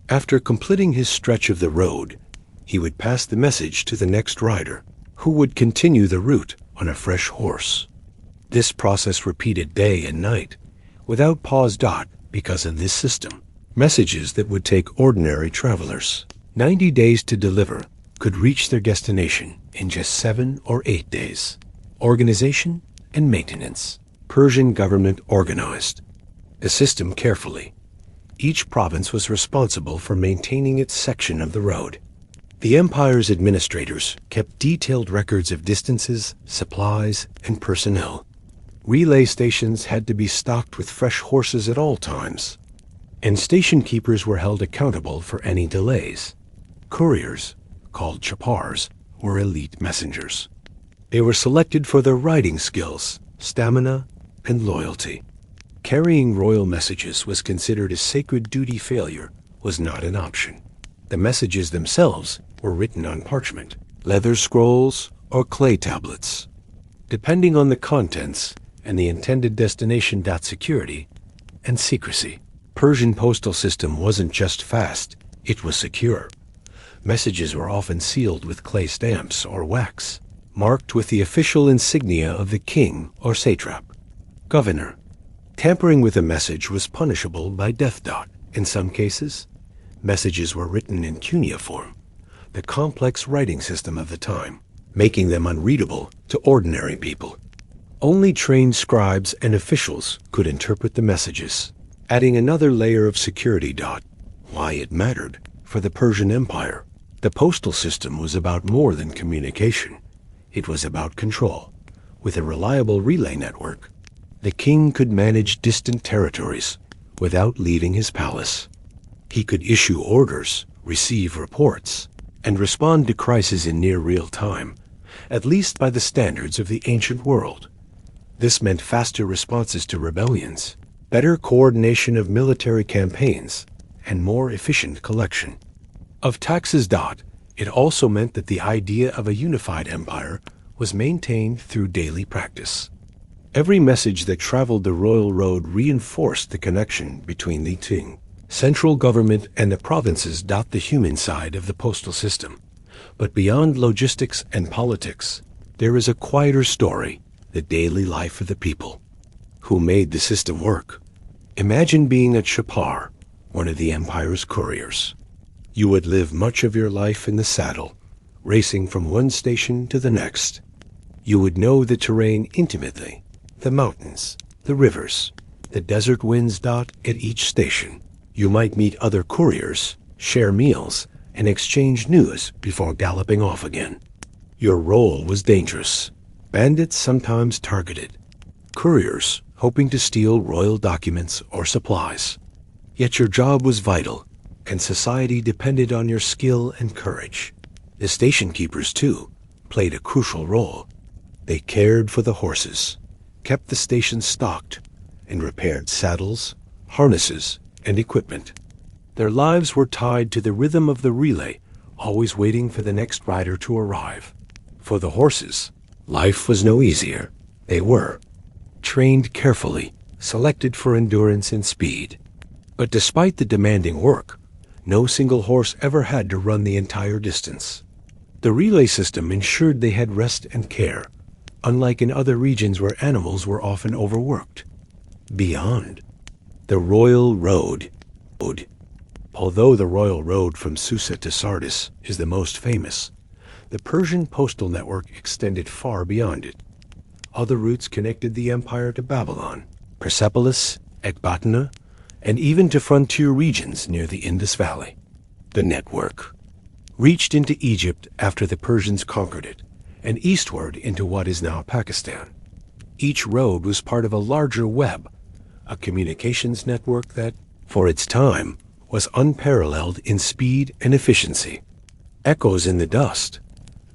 After completing his stretch of the road, he would pass the message to the next rider, who would continue the route on a fresh horse. This process repeated day and night, without pause. Because of this system, messages that would take ordinary travelers 90 days to deliver could reach their destination in just 7 or 8 days. Organization and maintenance. Persian government organized the system carefully. Each province was responsible for maintaining its section of the road. The empire's administrators kept detailed records of distances, supplies, and personnel. Relay stations had to be stocked with fresh horses at all times, and station keepers were held accountable for any delays. Couriers, called chapars, were elite messengers. They were selected for their riding skills, stamina, and loyalty. Carrying royal messages was considered a sacred duty. Failure was not an option. The messages themselves were written on parchment, leather scrolls, or clay tablets. Depending on the contents and the intended destination. Security and secrecy. Persian postal system wasn't just fast, it was secure. Messages were often sealed with clay stamps or wax, marked with the official insignia of the king or satrap. Governor. Tampering with a message was punishable by death. In some cases, messages were written in cuneiform, the complex writing system of the time, making them unreadable to ordinary people. Only trained scribes and officials could interpret the messages, adding another layer of security. Why it mattered for the Persian Empire. The postal system was about more than communication. It was about control. With a reliable relay network, the king could manage distant territories without leaving his palace. He could issue orders, receive reports, and respond to crises in near real time, at least by the standards of the ancient world. This meant faster responses to rebellions, better coordination of military campaigns, and more efficient collection of taxes. It also meant that the idea of a unified empire was maintained through daily practice. Every message that traveled the royal road reinforced the connection between the king, central government, and the provinces. The human side of the postal system. But beyond logistics and politics, there is a quieter story, the daily life of the people. Who made the system work? Imagine being a chapar, one of the empire's couriers. You would live much of your life in the saddle, racing from one station to the next. You would know the terrain intimately, the mountains, the rivers, the desert winds. At each station, you might meet other couriers, share meals, and exchange news before galloping off again. Your role was dangerous. Bandits sometimes targeted. Couriers hoping to steal royal documents or supplies. Yet your job was vital, and society depended on your skill and courage. The station keepers, too, played a crucial role. They cared for the horses, kept the station stocked, and repaired saddles, harnesses, and equipment. Their lives were tied to the rhythm of the relay, always waiting for the next rider to arrive. For the horses, life was no easier. They were trained carefully, selected for endurance and speed. But despite the demanding work, no single horse ever had to run the entire distance. The relay system ensured they had rest and care, unlike in other regions where animals were often overworked. Beyond, the Royal Road. Although the Royal Road from Susa to Sardis is the most famous, the Persian postal network extended far beyond it. Other routes connected the empire to Babylon, Persepolis, Ecbatana, and even to frontier regions near the Indus Valley. The network reached into Egypt after the Persians conquered it, and eastward into what is now Pakistan. Each road was part of a larger web, a communications network that, for its time, was unparalleled in speed and efficiency. Echoes in the dust.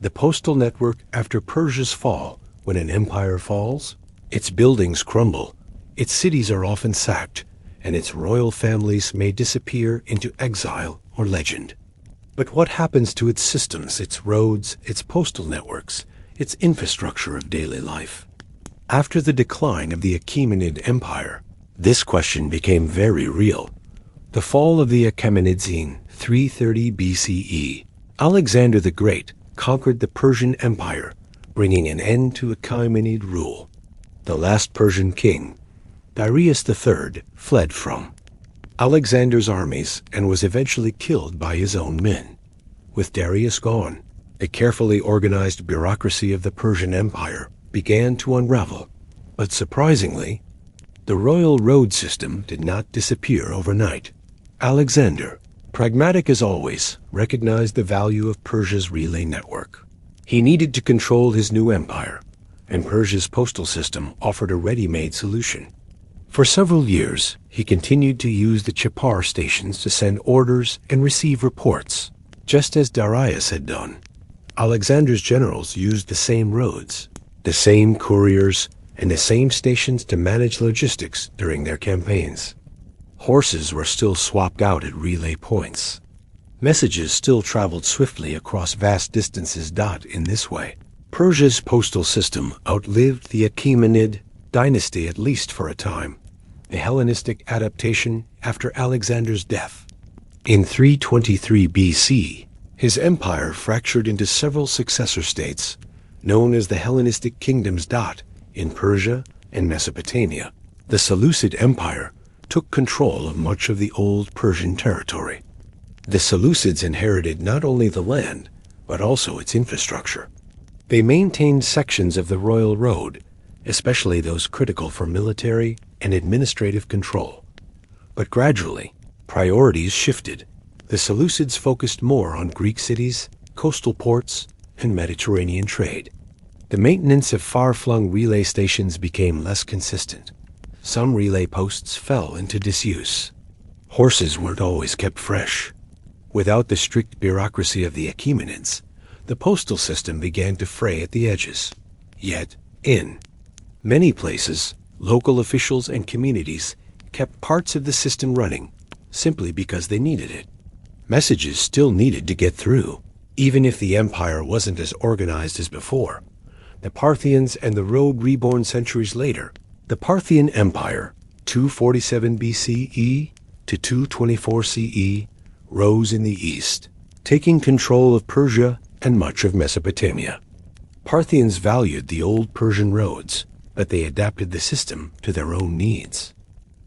The postal network after Persia's fall. When an empire falls, its buildings crumble, its cities are often sacked, and its royal families may disappear into exile or legend. But what happens to its systems, its roads, its postal networks, its infrastructure of daily life? After the decline of the Achaemenid Empire, this question became very real. The fall of the Achaemenids in 330 BCE, Alexander the Great conquered the Persian Empire, bringing an end to Achaemenid rule. The last Persian king, Darius III, fled from Alexander's armies and was eventually killed by his own men. With Darius gone, a carefully organized bureaucracy of the Persian Empire began to unravel. But surprisingly, the royal road system did not disappear overnight. Alexander, pragmatic as always, recognized the value of Persia's relay network. He needed to control his new empire, and Persia's postal system offered a ready-made solution. For several years, he continued to use the chapar stations to send orders and receive reports, just as Darius had done. Alexander's generals used the same roads, the same couriers, and the same stations to manage logistics during their campaigns. Horses were still swapped out at relay points. Messages still traveled swiftly across vast distances. In this way, Persia's postal system outlived the Achaemenid dynasty at least for a time, a Hellenistic adaptation after Alexander's death. In 323 BC, his empire fractured into several successor states, known as the Hellenistic kingdoms. In Persia and Mesopotamia, the Seleucid Empire took control of much of the old Persian territory. The Seleucids inherited not only the land, but also its infrastructure. They maintained sections of the royal road, especially those critical for military and administrative control. But gradually, priorities shifted. The Seleucids focused more on Greek cities, coastal ports, and Mediterranean trade. The maintenance of far-flung relay stations became less consistent. Some relay posts fell into disuse. Horses weren't always kept fresh. Without the strict bureaucracy of the Achaemenids, the postal system began to fray at the edges. Yet, in many places, local officials and communities kept parts of the system running simply because they needed it. Messages still needed to get through, even if the empire wasn't as organized as before. The Parthians and the road reborn centuries later. The Parthian Empire, 247 BCE to 224 CE, rose in the east, taking control of Persia and much of Mesopotamia. Parthians valued the old Persian roads, but they adapted the system to their own needs.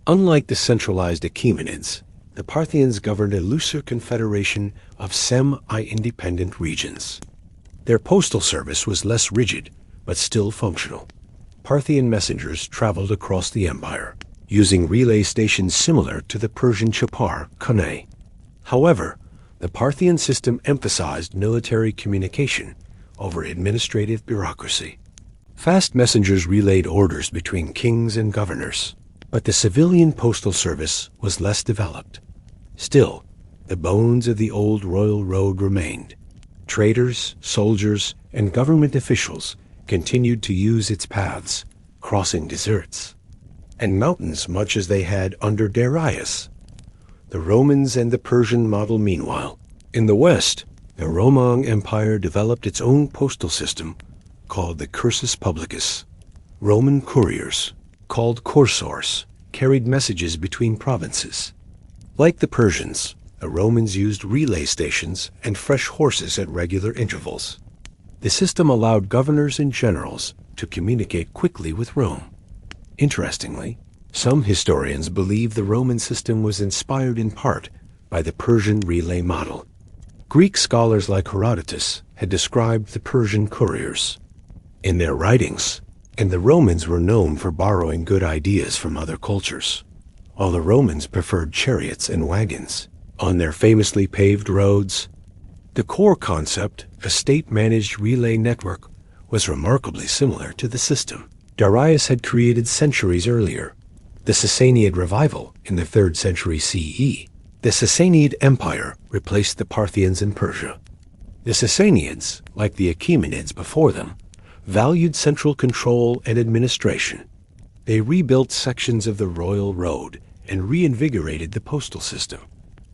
Unlike the centralized Achaemenids, the Parthians governed a looser confederation of semi-independent regions. Their postal service was less rigid, but still functional. Parthian messengers traveled across the empire, using relay stations similar to the Persian chapar, Kane. However, the Parthian system emphasized military communication over administrative bureaucracy. Fast messengers relayed orders between kings and governors. But the civilian postal service was less developed. Still, the bones of the old royal road remained. Traders, soldiers, and government officials continued to use its paths, crossing deserts and mountains much as they had under Darius. The Romans and the Persian model meanwhile. In the West, the Roman Empire developed its own postal system called the cursus publicus. Roman couriers, called cursors, carried messages between provinces. Like the Persians, the Romans used relay stations and fresh horses at regular intervals. The system allowed governors and generals to communicate quickly with Rome. Interestingly, some historians believe the Roman system was inspired in part by the Persian relay model. Greek scholars like Herodotus had described the Persian couriers in their writings, and the Romans were known for borrowing good ideas from other cultures. While the Romans preferred chariots and wagons on their famously paved roads, the core concept, a state-managed relay network, was remarkably similar to the system Darius had created centuries earlier. The Sassanid revival in the 3rd century CE. The Sassanid Empire replaced the Parthians in Persia. The Sassanids, like the Achaemenids before them, valued central control and administration. They rebuilt sections of the royal road and reinvigorated the postal system.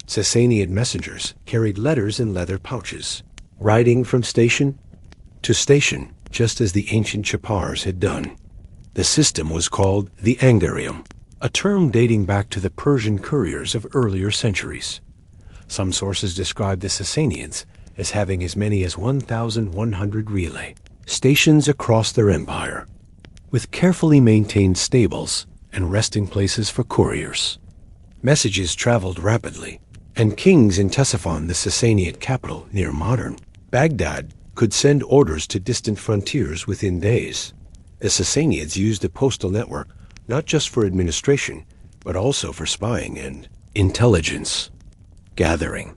Sassanid messengers carried letters in leather pouches, riding from station to station just as the ancient chapars had done. The system was called the angarium, a term dating back to the Persian couriers of earlier centuries. Some sources describe the Sassanids as having as many as 1,100 relay stations across their empire, with carefully maintained stables and resting places for couriers. Messages traveled rapidly, and kings in Ctesiphon, the Sassanid capital near modern Baghdad, could send orders to distant frontiers within days. The Sassanids used the postal network not just for administration, but also for spying and intelligence gathering.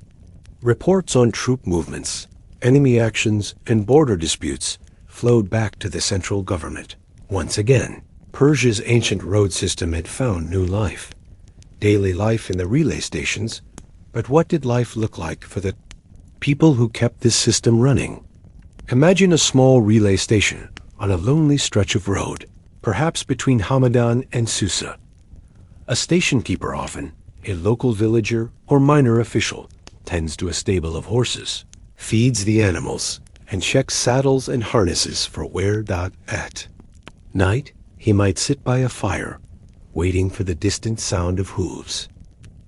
Reports on troop movements, enemy actions, and border disputes flowed back to the central government. Once again, Persia's ancient road system had found new life. Daily life in the relay stations, but what did life look like for the people who kept this system running? Imagine a small relay station on a lonely stretch of road, perhaps between Hamadan and Susa. A station keeper, often a local villager or minor official, tends to a stable of horses, feeds the animals, and checks saddles and harnesses for wear. At night, he might sit by a fire, waiting for the distant sound of hooves.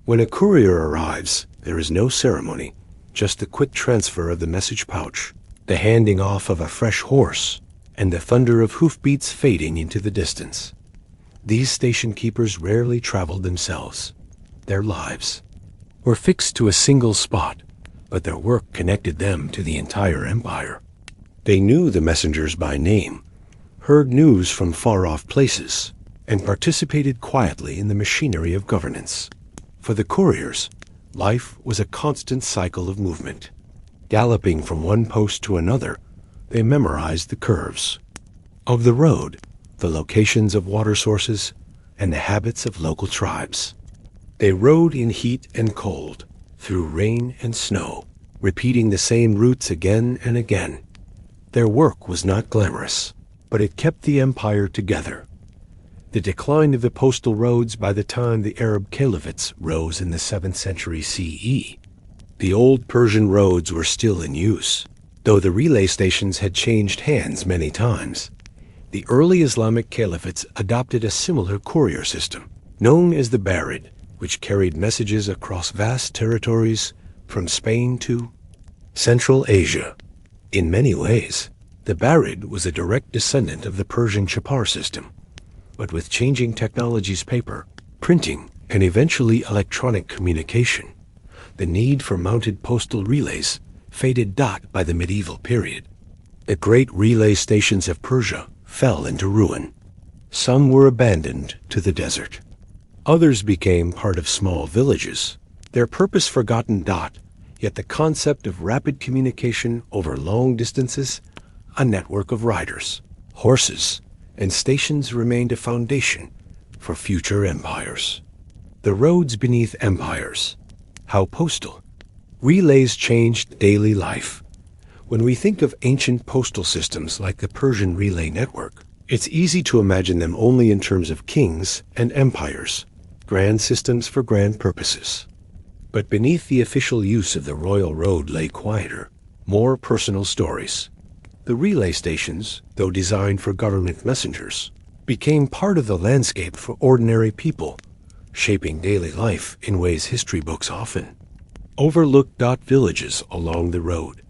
When a courier arrives, there is no ceremony, just the quick transfer of the message pouch, the handing off of a fresh horse, and the thunder of hoofbeats fading into the distance. These station keepers rarely traveled themselves. Their lives were fixed to a single spot, but their work connected them to the entire empire. They knew the messengers by name, heard news from far-off places, and participated quietly in the machinery of governance. For the couriers, life was a constant cycle of movement. Galloping from one post to another, they memorized the curves of the road, the locations of water sources, and the habits of local tribes. They rode in heat and cold, through rain and snow, repeating the same routes again and again. Their work was not glamorous, but it kept the empire together. The decline of the postal roads by the time the Arab caliphates rose in the 7th century CE. The old Persian roads were still in use, though the relay stations had changed hands many times. The early Islamic caliphates adopted a similar courier system, known as the bartered, which carried messages across vast territories from Spain to Central Asia. In many ways, the bartered was a direct descendant of the Persian chapar system, but with changing technologies, paper, printing, and eventually electronic communication, the need for mounted postal relays faded by the medieval period. The great relay stations of Persia fell into ruin. Some were abandoned to the desert. Others became part of small villages, their purpose forgotten. Yet the concept of rapid communication over long distances, a network of riders, horses, and stations remained a foundation for future empires. The roads beneath empires. How postal relays changed daily life. When we think of ancient postal systems like the Persian relay network, it's easy to imagine them only in terms of kings and empires, grand systems for grand purposes. But beneath the official use of the royal road lay quieter, more personal stories. The relay stations, though designed for government messengers, became part of the landscape for ordinary people, shaping daily life in ways history books often overlook. Villages along the road.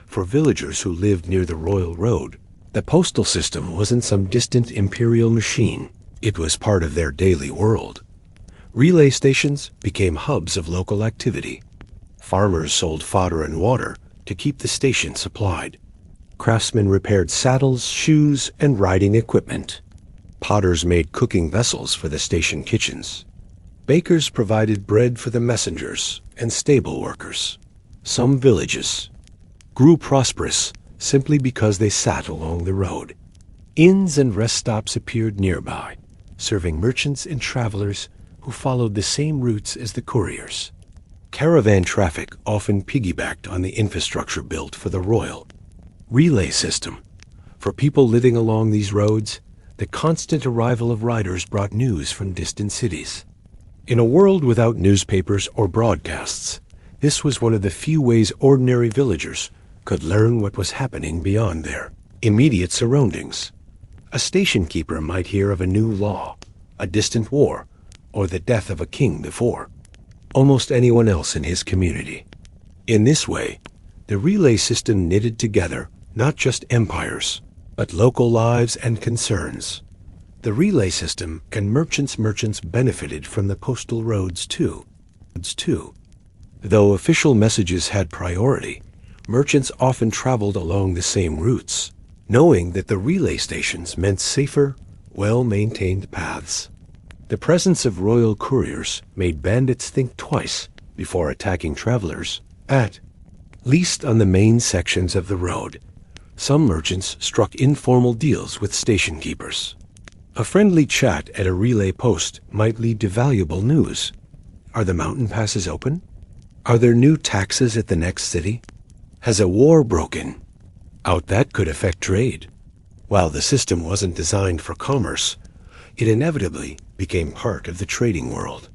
For villagers who lived near the royal road, the postal system wasn't some distant imperial machine. It was part of their daily world. Relay stations became hubs of local activity. Farmers sold fodder and water to keep the station supplied. Craftsmen repaired saddles, shoes, and riding equipment. Potters made cooking vessels for the station kitchens. Bakers provided bread for the messengers and stable workers. Some villages grew prosperous simply because they sat along the road. Inns and rest stops appeared nearby, serving merchants and travelers who followed the same routes as the couriers. Caravan traffic often piggybacked on the infrastructure built for the royal relay system. For people living along these roads, the constant arrival of riders brought news from distant cities. In a world without newspapers or broadcasts, this was one of the few ways ordinary villagers could learn what was happening beyond their immediate surroundings. A station keeper might hear of a new law, a distant war, or the death of a king before almost anyone else in his community. In this way, the relay system knitted together not just empires, but local lives and concerns. The relay system and merchants benefited from the postal roads too. Though official messages had priority, merchants often traveled along the same routes, knowing that the relay stations meant safer, well-maintained paths. The presence of royal couriers made bandits think twice before attacking travelers, at least on the main sections of the road. Some merchants struck informal deals with station keepers. A friendly chat at a relay post might lead to valuable news. Are the mountain passes open? Are there new taxes at the next city? Has a war broken out that could affect trade? While the system wasn't designed for commerce, it inevitably became part of the trading world.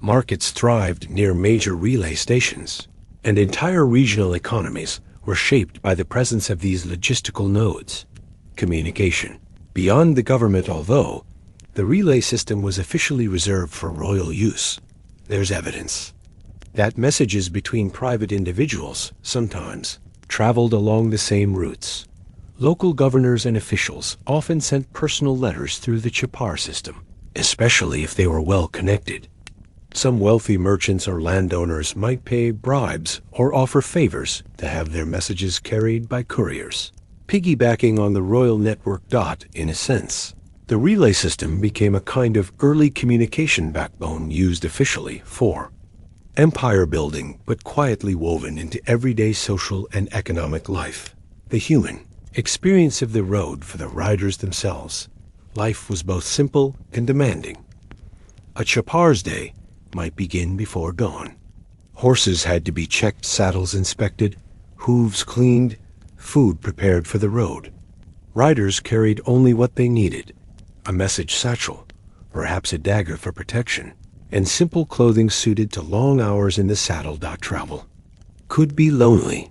Markets thrived near major relay stations, and entire regional economies were shaped by the presence of these logistical nodes. Communication. Beyond the government, although the relay system was officially reserved for royal use, there's evidence that messages between private individuals sometimes traveled along the same routes. Local governors and officials often sent personal letters through the chapar system, especially if they were well connected. Some wealthy merchants or landowners might pay bribes or offer favors to have their messages carried by couriers. Piggybacking on the royal network. In a sense, the relay system became a kind of early communication backbone used officially for empire building, but quietly woven into everyday social and economic life. The human experience of the road for the riders themselves. Life was both simple and demanding. A chapar's day might begin before dawn. Horses had to be checked, saddles inspected, hooves cleaned, food prepared for the road. Riders carried only what they needed, a message satchel, perhaps a dagger for protection, and simple clothing suited to long hours in the saddle. Travel could be lonely.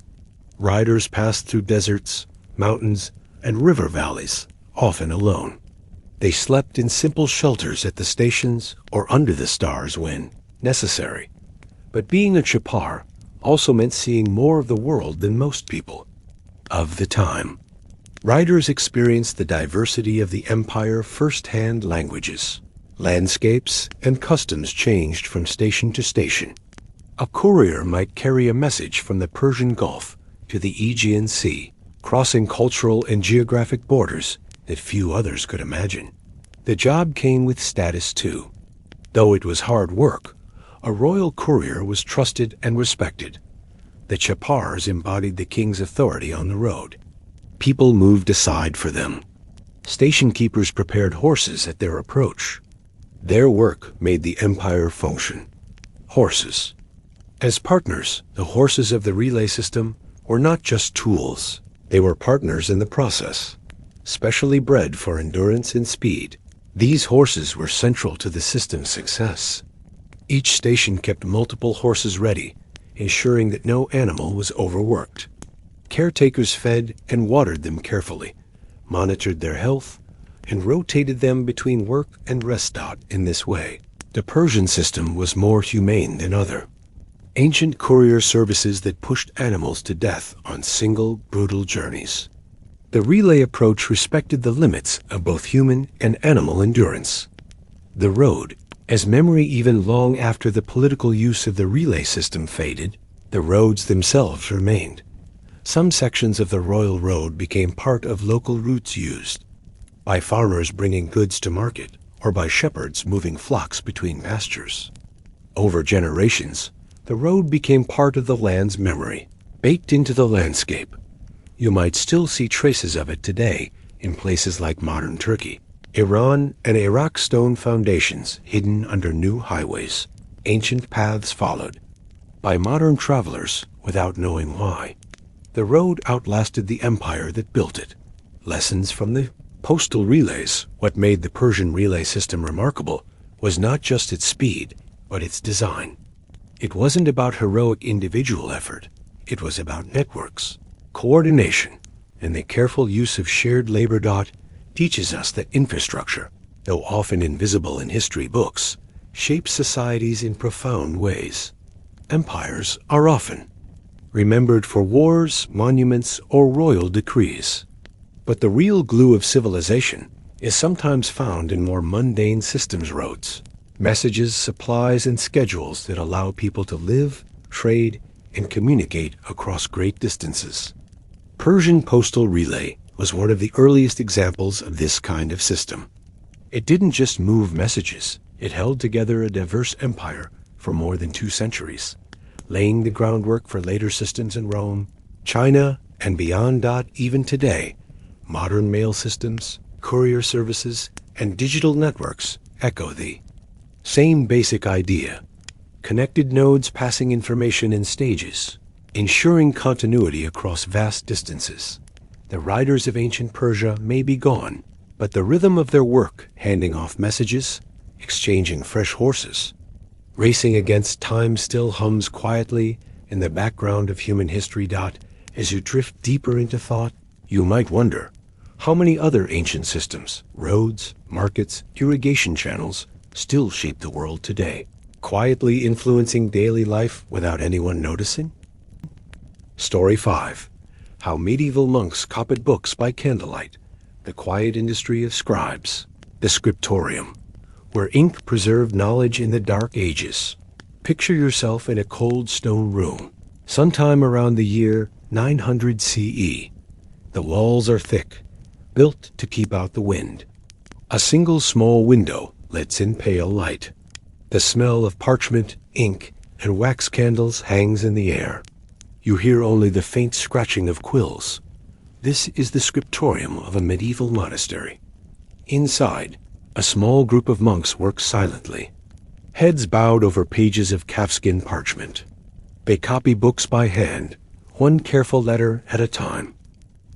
Riders passed through deserts, mountains, and river valleys, often alone. They slept in simple shelters at the stations or under the stars when necessary. But being a chapar also meant seeing more of the world than most people of the time. Riders experienced the diversity of the empire firsthand. Languages, landscapes, and customs changed from station to station. A courier might carry a message from the Persian Gulf to the Aegean Sea, crossing cultural and geographic borders that few others could imagine. The job came with status too. Though it was hard work, a royal courier was trusted and respected. The chapars embodied the king's authority on the road. People moved aside for them. Station keepers prepared horses at their approach. Their work made the empire function. Horses. As partners, the horses of the relay system were not just tools. They were partners in the process, specially bred for endurance and speed. These horses were central to the system's success. Each station kept multiple horses ready, ensuring that no animal was overworked. Caretakers fed and watered them carefully, monitored their health, and rotated them between work and rest. In this way, the Persian system was more humane than other. Ancient courier services that pushed animals to death on single, brutal journeys. The relay approach respected the limits of both human and animal endurance. The road, as memory even long after the political use of the relay system faded, the roads themselves remained. Some sections of the royal road became part of local routes used by farmers bringing goods to market or by shepherds moving flocks between pastures. Over generations, the road became part of the land's memory, baked into the landscape. You might still see traces of it today in places like modern Turkey, Iran, and Iraq. Stone foundations hidden under new highways, ancient paths followed by modern travelers without knowing why. The road outlasted the empire that built it. Lessons from the postal relays. What made the Persian relay system remarkable was not just its speed, but its design. It wasn't about heroic individual effort. It was about networks, coordination, and the careful use of shared labor. Teaches us that infrastructure, though often invisible in history books, shapes societies in profound ways. Empires are often remembered for wars, monuments, or royal decrees. But the real glue of civilization is sometimes found in more mundane systems. Roads, messages, supplies, and schedules that allow people to live, trade, and communicate across great distances. Persian postal relay was one of the earliest examples of this kind of system. It didn't just move messages, it held together a diverse empire for more than 2 centuries, laying the groundwork for later systems in Rome, China, and beyond. Even today, modern mail systems, courier services, and digital networks echo the same basic idea: connected nodes passing information in stages, ensuring continuity across vast distances. The riders of ancient Persia may be gone, but the rhythm of their work, handing off messages, exchanging fresh horses, racing against time, still hums quietly in the background of human history. As you drift deeper into thought, you might wonder how many other ancient systems, roads, markets, irrigation channels, still shape the world today, quietly influencing daily life without anyone noticing? Story 5. How medieval monks copied books by candlelight. The quiet industry of scribes. The scriptorium, where ink preserved knowledge in the dark ages. Picture yourself in a cold stone room, sometime around the year 900 CE. The walls are thick, built to keep out the wind. A single small window lets in pale light. The smell of parchment, ink, and wax candles hangs in the air. You hear only the faint scratching of quills. This is the scriptorium of a medieval monastery. Inside, a small group of monks work silently, heads bowed over pages of calfskin parchment. They copy books by hand, one careful letter at a time.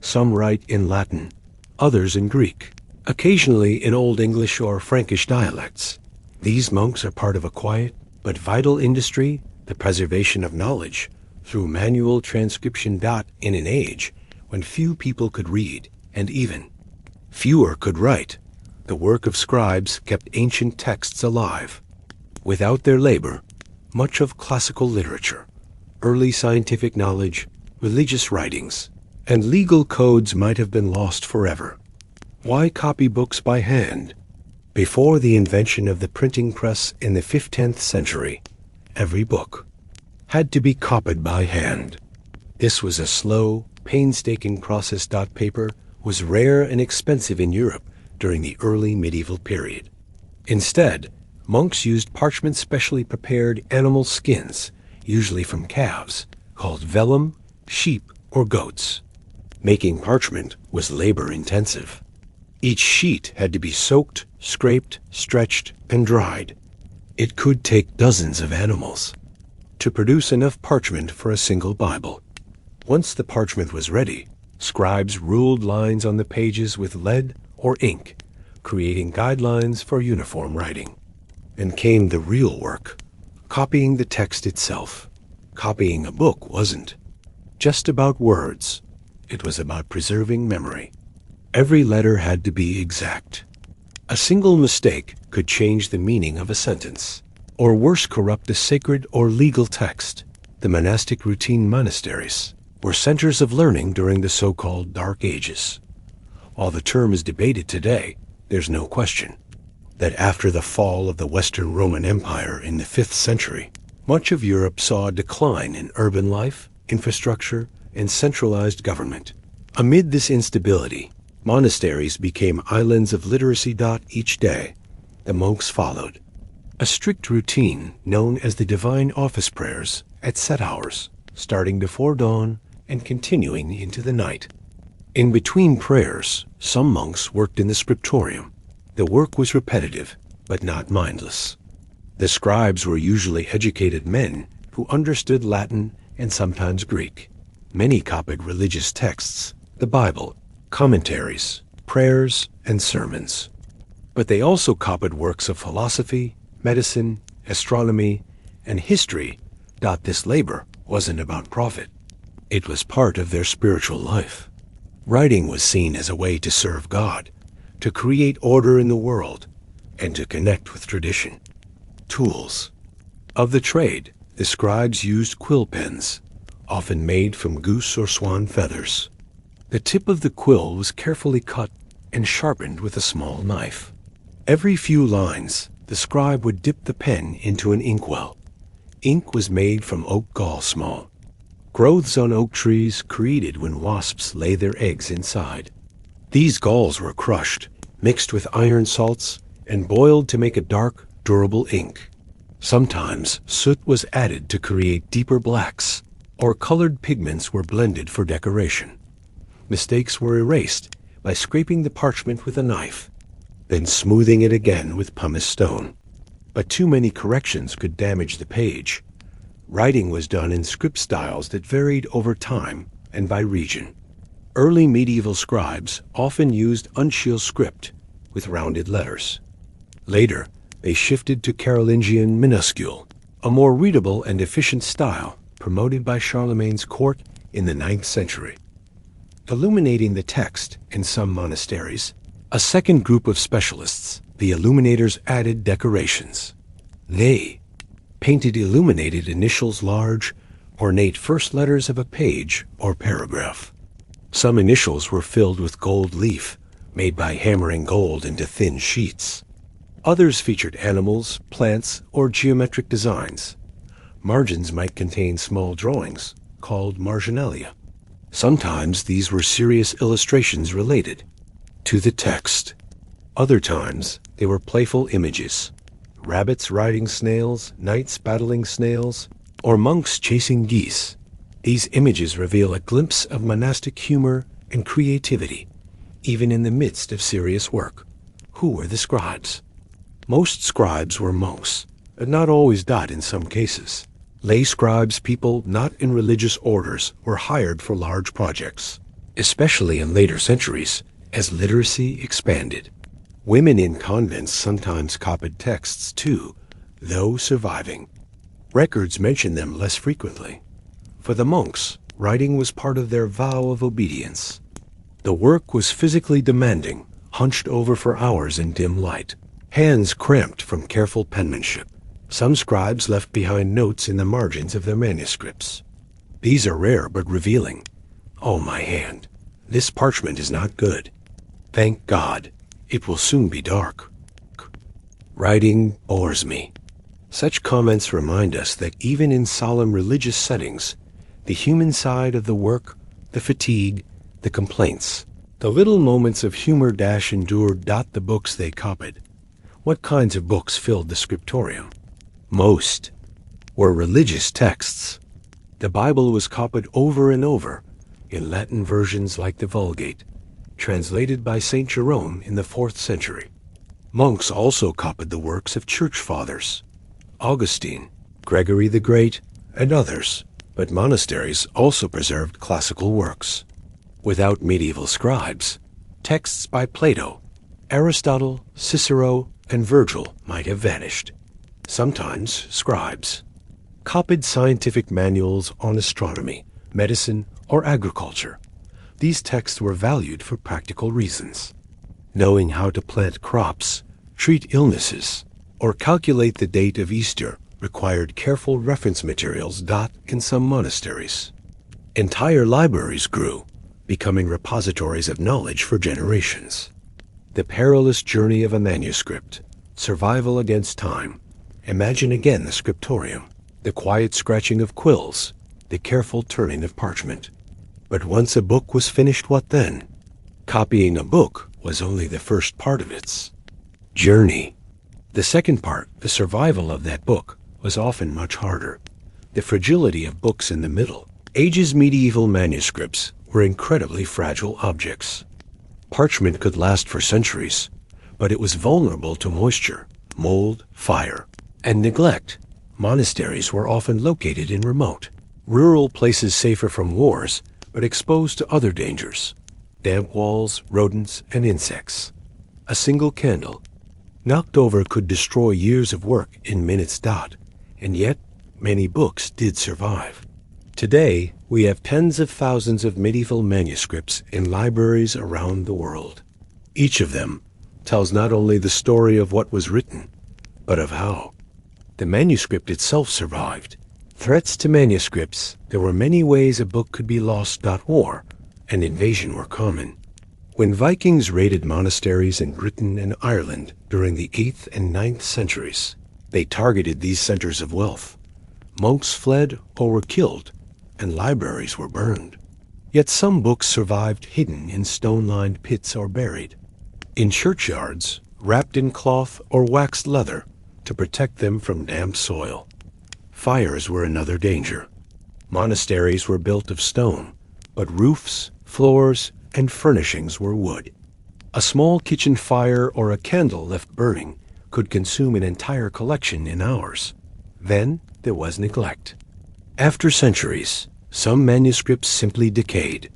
Some write in Latin, others in Greek, occasionally in Old English or Frankish dialects. These monks are part of a quiet but vital industry, the preservation of knowledge, through manual transcription. In an age when few people could read, and even fewer could write, the work of scribes kept ancient texts alive. Without their labor, much of classical literature, early scientific knowledge, religious writings, and legal codes might have been lost forever. Why copy books by hand? Before the invention of the printing press in the 15th century, every book had to be copied by hand. This was a slow, painstaking process. Paper was rare and expensive in Europe during the early medieval period. Instead, monks used parchment, specially prepared animal skins, usually from calves, called vellum, sheep, or goats. Making parchment was labor-intensive. Each sheet had to be soaked, scraped, stretched, and dried. It could take dozens of animals to produce enough parchment for a single Bible. Once the parchment was ready, scribes ruled lines on the pages with lead or ink, creating guidelines for uniform writing. And came the real work, copying the text itself. Copying a book wasn't just about words. It was about preserving memory. Every letter had to be exact. A single mistake could change the meaning of a sentence, or worse, corrupt a sacred or legal text. The monastic routine monasteries were centers of learning during the so-called Dark Ages. While the term is debated today, there's no question that after the fall of the Western Roman Empire in the 5th century, much of Europe saw a decline in urban life, infrastructure, and centralized government. Amid this instability, monasteries became islands of literacy. Each day, the monks followed a strict routine known as the divine office prayers at set hours, starting before dawn and continuing into the night. In between prayers, some monks worked in the scriptorium. The work was repetitive, but not mindless. The scribes were usually educated men who understood Latin and sometimes Greek. Many copied religious texts, the Bible, commentaries, prayers, and sermons. But they also copied works of philosophy, medicine, astronomy, and history. This labor wasn't about profit. It was part of their spiritual life. Writing was seen as a way to serve God, to create order in the world, and to connect with tradition. Tools. Of the trade, the scribes used quill pens, often made from goose or swan feathers. The tip of the quill was carefully cut and sharpened with a small knife. Every few lines, the scribe would dip the pen into an inkwell. Ink was made from oak gall small, growths on oak trees created when wasps lay their eggs inside. These galls were crushed, mixed with iron salts, and boiled to make a dark, durable ink. Sometimes soot was added to create deeper blacks, or colored pigments were blended for decoration. Mistakes were erased by scraping the parchment with a knife, then smoothing it again with pumice stone. But too many corrections could damage the page. Writing was done in script styles that varied over time and by region. Early medieval scribes often used uncial script with rounded letters. Later, they shifted to Carolingian minuscule, a more readable and efficient style promoted by Charlemagne's court in the 9th century. Illuminating the text in some monasteries, a second group of specialists, the illuminators, added decorations. They painted illuminated initials, large, ornate first letters of a page or paragraph. Some initials were filled with gold leaf, made by hammering gold into thin sheets. Others featured animals, plants, or geometric designs. Margins might contain small drawings, called marginalia. Sometimes these were serious illustrations related to the text. Other times, they were playful images. Rabbits riding snails, knights battling snails, or monks chasing geese. These images reveal a glimpse of monastic humor and creativity, even in the midst of serious work. Who were the scribes? Most scribes were monks, but not always. In some cases, lay scribes, people not in religious orders, were hired for large projects, especially in later centuries as literacy expanded. Women in convents sometimes copied texts too, though surviving. Records mention them less frequently. For the monks, writing was part of their vow of obedience. The work was physically demanding, hunched over for hours in dim light, hands cramped from careful penmanship. Some scribes left behind notes in the margins of their manuscripts. These are rare but revealing. "Oh, my hand, this parchment is not good. Thank God, it will soon be dark. Writing bores me." Such comments remind us that even in solemn religious settings, the human side of the work, the fatigue, the complaints, the little moments of humor endured. The books they copied. What kinds of books filled the scriptorium? Most were religious texts. The Bible was copied over and over in Latin versions like the Vulgate, translated by Saint Jerome in the 4th century. Monks also copied the works of church fathers, Augustine, Gregory the Great, and others, but monasteries also preserved classical works. Without medieval scribes, texts by Plato, Aristotle, Cicero, and Virgil might have vanished. Sometimes scribes copied scientific manuals on astronomy, medicine, or agriculture. These texts were valued for practical reasons. Knowing how to plant crops, treat illnesses, or calculate the date of Easter required careful reference materials. In some monasteries, entire libraries grew, becoming repositories of knowledge for generations. The perilous journey of a manuscript, survival against time. Imagine again the scriptorium, the quiet scratching of quills, the careful turning of parchment. But once a book was finished, what then? Copying a book was only the first part of its journey. The second part, the survival of that book, was often much harder. The fragility of books in the Middle Ages. Medieval manuscripts were incredibly fragile objects. Parchment could last for centuries, but it was vulnerable to moisture, mold, fire, and neglect. Monasteries were often located in remote, rural places, safer from wars, but exposed to other dangers: damp walls, rodents, and insects. A single candle, knocked over, could destroy years of work in minutes. And yet, many books did survive. Today, we have tens of thousands of medieval manuscripts in libraries around the world. Each of them tells not only the story of what was written, but of how the manuscript itself survived. Threats to manuscripts. There were many ways a book could be lost. War and invasion were common. When Vikings raided monasteries in Britain and Ireland during the 8th and 9th centuries, they targeted these centers of wealth. Monks fled or were killed, and libraries were burned. Yet some books survived hidden in stone-lined pits or buried in churchyards, wrapped in cloth or waxed leather to protect them from damp soil. Fires were another danger. Monasteries were built of stone, but roofs, floors, and furnishings were wood. A small kitchen fire or a candle left burning could consume an entire collection in hours. Then there was neglect. After centuries, some manuscripts simply decayed.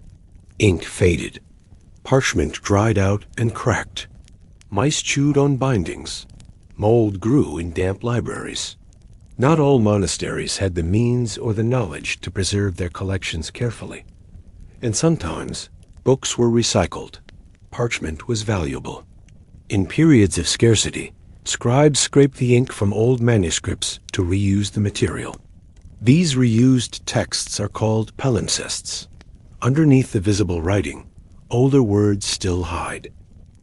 Ink faded. Parchment dried out and cracked. Mice chewed on bindings. Mold grew in damp libraries. Not all monasteries had the means or the knowledge to preserve their collections carefully. And sometimes, books were recycled. Parchment was valuable. In periods of scarcity, scribes scraped the ink from old manuscripts to reuse the material. These reused texts are called palimpsests. Underneath the visible writing, older words still hide.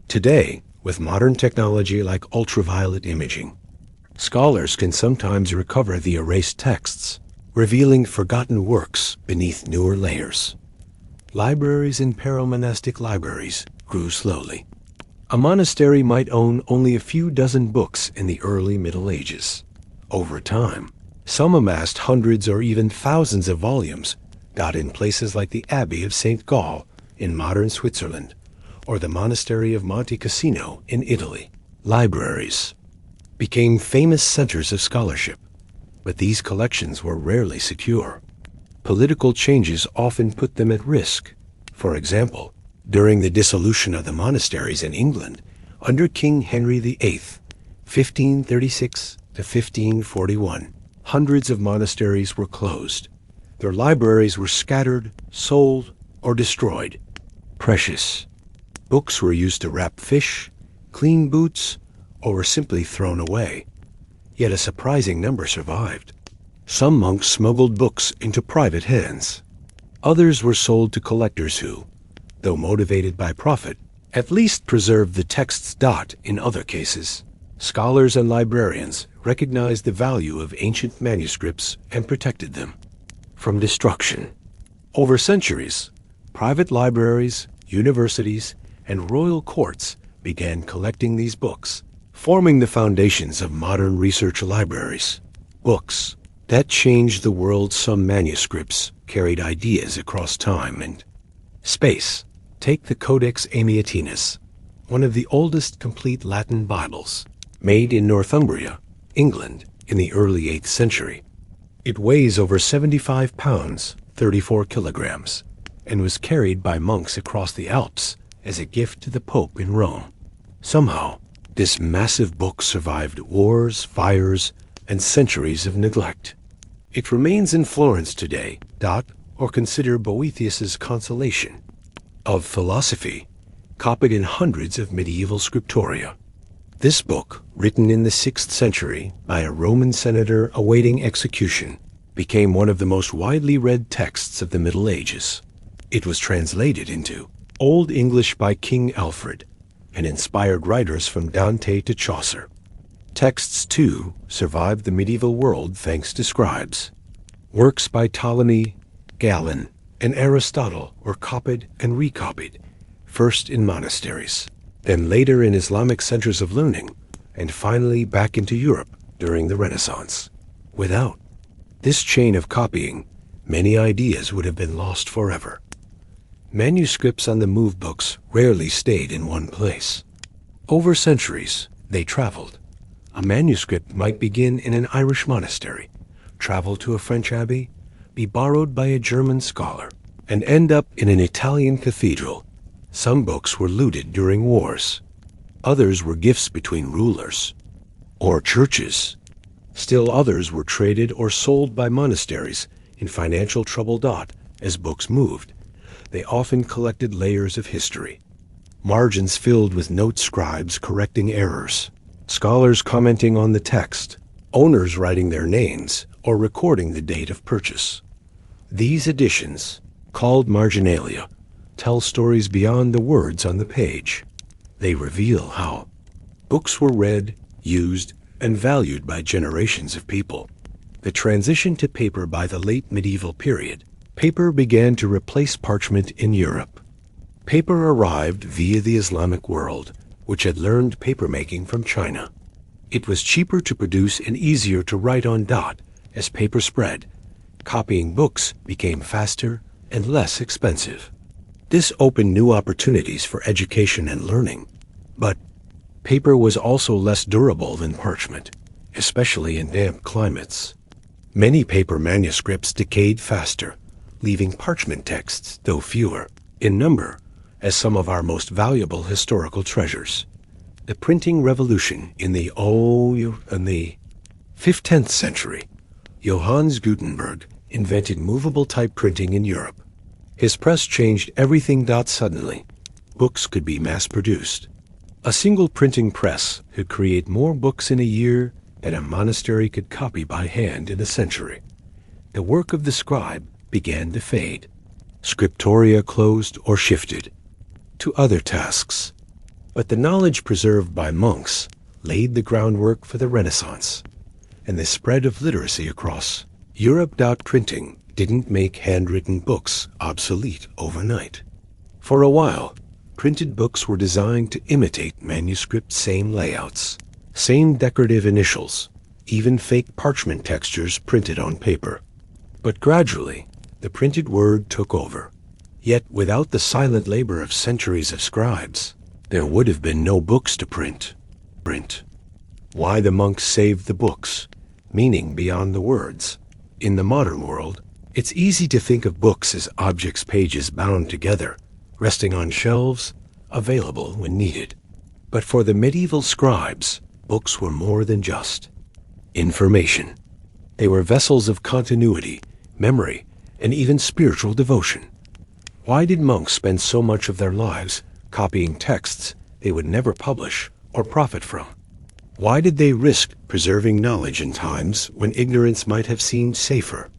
Today, with modern technology like ultraviolet imaging, scholars can sometimes recover the erased texts, revealing forgotten works beneath newer layers. Libraries and paramonastic libraries grew slowly. A monastery might own only a few dozen books in the early Middle Ages. Over time, some amassed hundreds or even thousands of volumes, in places like the Abbey of St. Gall in modern Switzerland, or the Monastery of Monte Cassino in Italy. Libraries became famous centers of scholarship, but these collections were rarely secure. Political changes often put them at risk. For example, during the dissolution of the monasteries in England under King Henry VIII, 1536 to 1541, hundreds of monasteries were closed. Their libraries were scattered, sold, or destroyed. Precious books were used to wrap fish, clean boots, or were simply thrown away. Yet a surprising number survived. Some monks smuggled books into private hands. Others were sold to collectors who, though motivated by profit, at least preserved the texts. In other cases, scholars and librarians recognized the value of ancient manuscripts and protected them from destruction. Over centuries, private libraries, universities, and royal courts began collecting these books, forming the foundations of modern research libraries. Books that changed the world. Some manuscripts carried ideas across time and space. Take the Codex Amiatinus, one of the oldest complete Latin Bibles, made in Northumbria, England, in the early 8th century. It weighs over 75 pounds, 34 kilograms, and was carried by monks across the Alps as a gift to the Pope in Rome. Somehow, this massive book survived wars, fires, and centuries of neglect. It remains in Florence today, or consider Boethius's Consolation of Philosophy, copied in hundreds of medieval scriptoria. This book, written in the 6th century by a Roman senator awaiting execution, became one of the most widely read texts of the Middle Ages. It was translated into Old English by King Alfred and inspired writers from Dante to Chaucer. Texts, too, survived the medieval world thanks to scribes. Works by Ptolemy, Galen, and Aristotle were copied and recopied, first in monasteries, then later in Islamic centers of learning, and finally back into Europe during the Renaissance. Without this chain of copying, many ideas would have been lost forever. Manuscripts on the move books rarely stayed in one place. Over centuries, they traveled. A manuscript might begin in an Irish monastery, travel to a French abbey, be borrowed by a German scholar, and end up in an Italian cathedral. Some books were looted during wars. Others were gifts between rulers or churches. Still others were traded or sold by monasteries in financial trouble. As books moved, they often collected layers of history. Margins filled with note scribes correcting errors, scholars commenting on the text, owners writing their names or recording the date of purchase. These editions, called marginalia, tell stories beyond the words on the page. They reveal how books were read, used, and valued by generations of people. The transition to paper by the late medieval period, paper began to replace parchment in Europe. Paper arrived via the Islamic world, which had learned papermaking from China. It was cheaper to produce and easier to write on. As paper spread, copying books became faster and less expensive. This opened new opportunities for education and learning. But paper was also less durable than parchment, especially in damp climates. Many paper manuscripts decayed faster, leaving parchment texts, though fewer in number, as some of our most valuable historical treasures. The printing revolution in the 15th century, Johannes Gutenberg invented movable type printing in Europe. His press changed everything. Suddenly, books could be mass-produced. A single printing press could create more books in a year than a monastery could copy by hand in a century. The work of the scribe began to fade. Scriptoria closed or shifted to other tasks. But the knowledge preserved by monks laid the groundwork for the Renaissance and the spread of literacy across Europe. Printing didn't make handwritten books obsolete overnight. For a while, printed books were designed to imitate manuscript same layouts, same decorative initials, even fake parchment textures printed on paper. But gradually, the printed word took over. Yet without the silent labor of centuries of scribes, there would have been no books to print. Why the monks saved the books, meaning beyond the words. In the modern world, it's easy to think of books as objects, pages bound together, resting on shelves, available when needed. But for the medieval scribes, books were more than just information. They were vessels of continuity, memory, and even spiritual devotion. Why did monks spend so much of their lives copying texts they would never publish or profit from? Why did they risk preserving knowledge in times when ignorance might have seemed safer?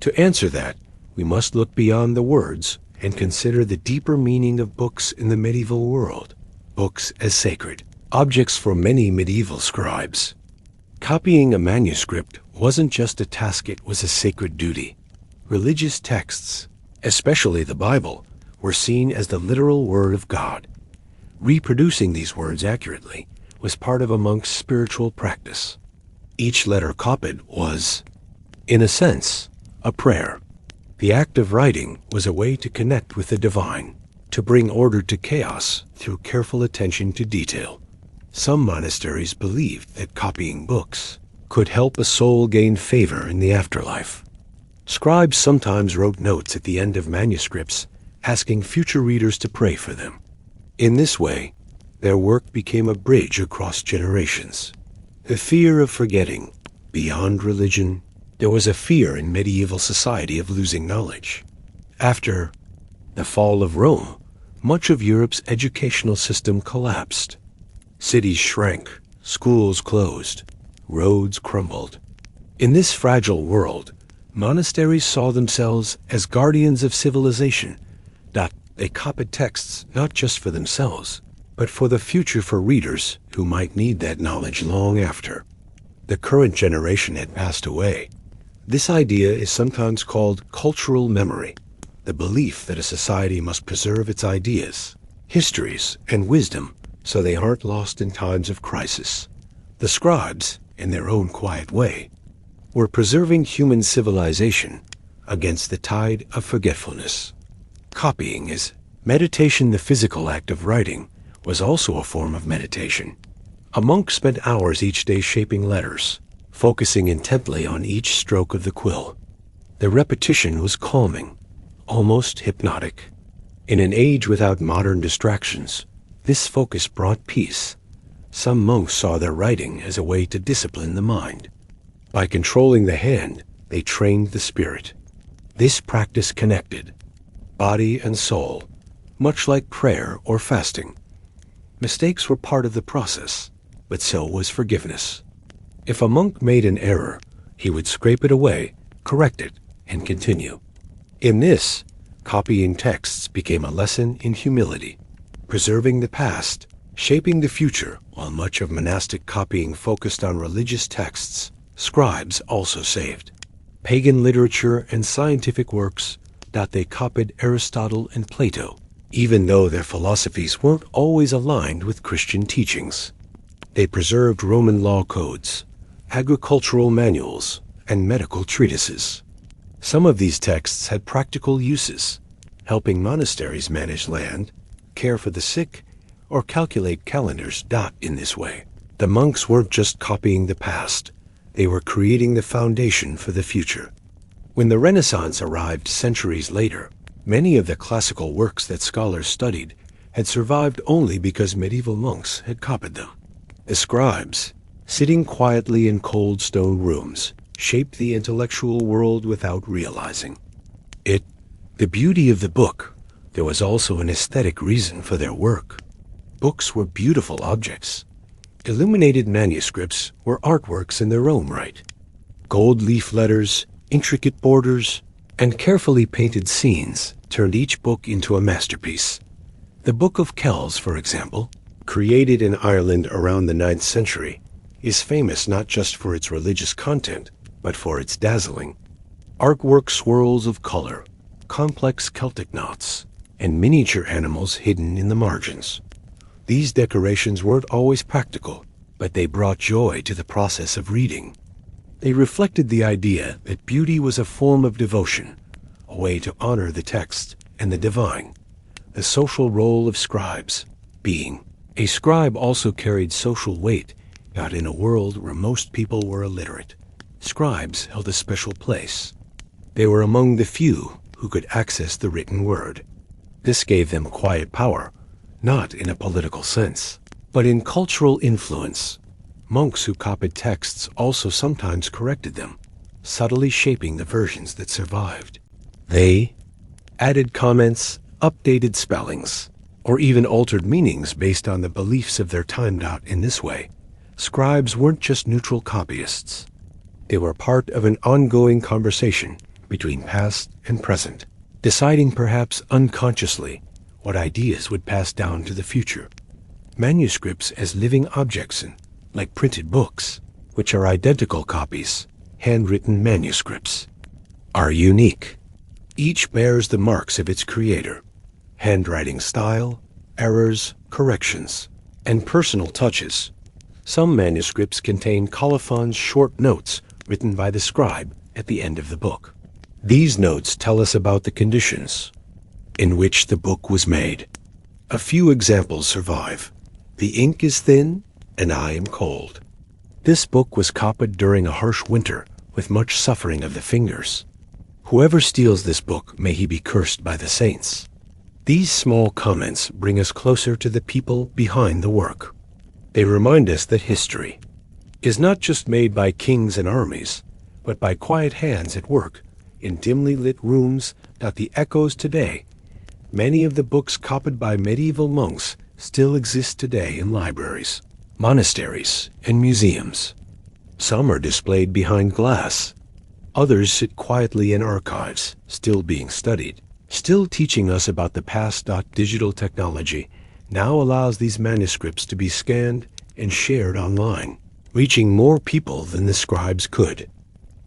To answer that, we must look beyond the words and consider the deeper meaning of books in the medieval world. Books as sacred, objects for many medieval scribes. Copying a manuscript wasn't just a task, it was a sacred duty. Religious texts, especially the Bible, were seen as the literal word of God. Reproducing these words accurately was part of a monk's spiritual practice. Each letter copied was, in a sense, a prayer. The act of writing was a way to connect with the divine. to bring order to chaos through careful attention to detail. Some monasteries believed that copying books could help a soul gain favor in the afterlife. Scribes sometimes wrote notes at the end of manuscripts asking future readers to pray for them. In this way, their work became a bridge across generations. The fear of forgetting. Beyond religion, there was a fear in medieval society of losing knowledge. After the fall of Rome, much of Europe's educational system collapsed. Cities shrank, schools closed, roads crumbled. In this fragile world, monasteries saw themselves as guardians of civilization. They copied texts not just for themselves, but for the future for readers who might need that knowledge long after the current generation had passed away. This idea is sometimes called cultural memory, the belief that a society must preserve its ideas, histories, and wisdom so they aren't lost in times of crisis. The scribes, in their own quiet way, were preserving human civilization against the tide of forgetfulness. Copying is meditation. The physical act of writing was also a form of meditation. A monk spent hours each day shaping letters, focusing intently on each stroke of the quill. The repetition was calming, almost hypnotic. In an age without modern distractions, this focus brought peace. Some monks saw their writing as a way to discipline the mind. By controlling the hand, they trained the spirit. This practice connected body and soul, much like prayer or fasting. Mistakes were part of the process, but so was forgiveness. If a monk made an error, he would scrape it away, correct it, and continue. In this, copying texts became a lesson in humility, preserving the past, shaping the future. While much of monastic copying focused on religious texts, scribes also saved pagan literature and scientific works. They copied Aristotle and Plato, even though their philosophies weren't always aligned with Christian teachings. They preserved Roman law codes, agricultural manuals, and medical treatises. Some of these texts had practical uses, helping monasteries manage land, care for the sick, or calculate calendars. In this way, the monks weren't just copying the past, they were creating the foundation for the future. When the Renaissance arrived centuries later, many of the classical works that scholars studied had survived only because medieval monks had copied them. The scribes, sitting quietly in cold stone rooms, shaped the intellectual world without realizing it. The beauty of the book, there was also an aesthetic reason for their work. Books were beautiful objects. Illuminated manuscripts were artworks in their own right. Gold leaf letters, intricate borders, and carefully painted scenes turned each book into a masterpiece. The Book of Kells, for example, created in Ireland around the 9th century, is famous not just for its religious content, but for its dazzling artwork, swirls of color, complex Celtic knots, and miniature animals hidden in the margins. These decorations weren't always practical, but they brought joy to the process of reading. They reflected the idea that beauty was a form of devotion, a way to honor the text and the divine. The social role of scribes. Being a scribe also carried social weight. In a world where most people were illiterate, scribes held a special place. They were among the few who could access the written word. This gave them quiet power, not in a political sense, but in cultural influence. Monks who copied texts also sometimes corrected them, subtly shaping the versions that survived. They added comments, updated spellings, or even altered meanings based on the beliefs of their time. In this way, scribes weren't just neutral copyists. They were part of an ongoing conversation between past and present, deciding perhaps unconsciously what ideas would pass down to the future. Manuscripts as living objects, like printed books, which are identical copies, handwritten manuscripts, are unique. Each bears the marks of its creator: handwriting style, errors, corrections, and personal touches. Some manuscripts contain colophons, short notes written by the scribe at the end of the book. These notes tell us about the conditions, in which the book was made. A few examples survive. The ink is thin, and I am cold. This book was copied during a harsh winter, with much suffering of the fingers. Whoever steals this book, may he be cursed by the saints. These small comments bring us closer to the people behind the work. They remind us that history is not just made by kings and armies, but by quiet hands at work in dimly lit rooms. The echoes today. Many of the books copied by medieval monks still exist today in libraries, monasteries, and museums. Some are displayed behind glass. Others sit quietly in archives, still being studied, still teaching us about the past. Digital technology now allows these manuscripts to be scanned and shared online, reaching more people than the scribes could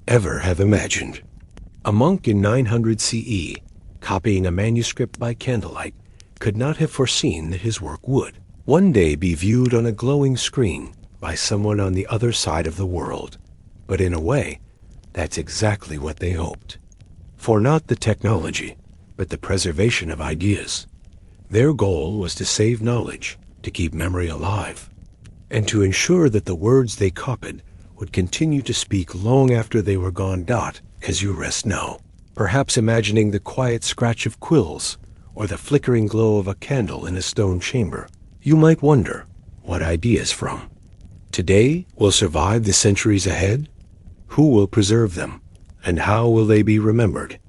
ever have imagined. A monk in 900 CE, copying a manuscript by candlelight, could not have foreseen that his work would one day be viewed on a glowing screen by someone on the other side of the world. But in a way, that's exactly what they hoped. For not the technology, but the preservation of ideas. Their goal was to save knowledge, to keep memory alive, and to ensure that the words they copied would continue to speak long after they were gone. As you rest now, perhaps imagining the quiet scratch of quills or the flickering glow of a candle in a stone chamber, you might wonder what ideas from today will survive the centuries ahead. Who will preserve them, and how will they be remembered?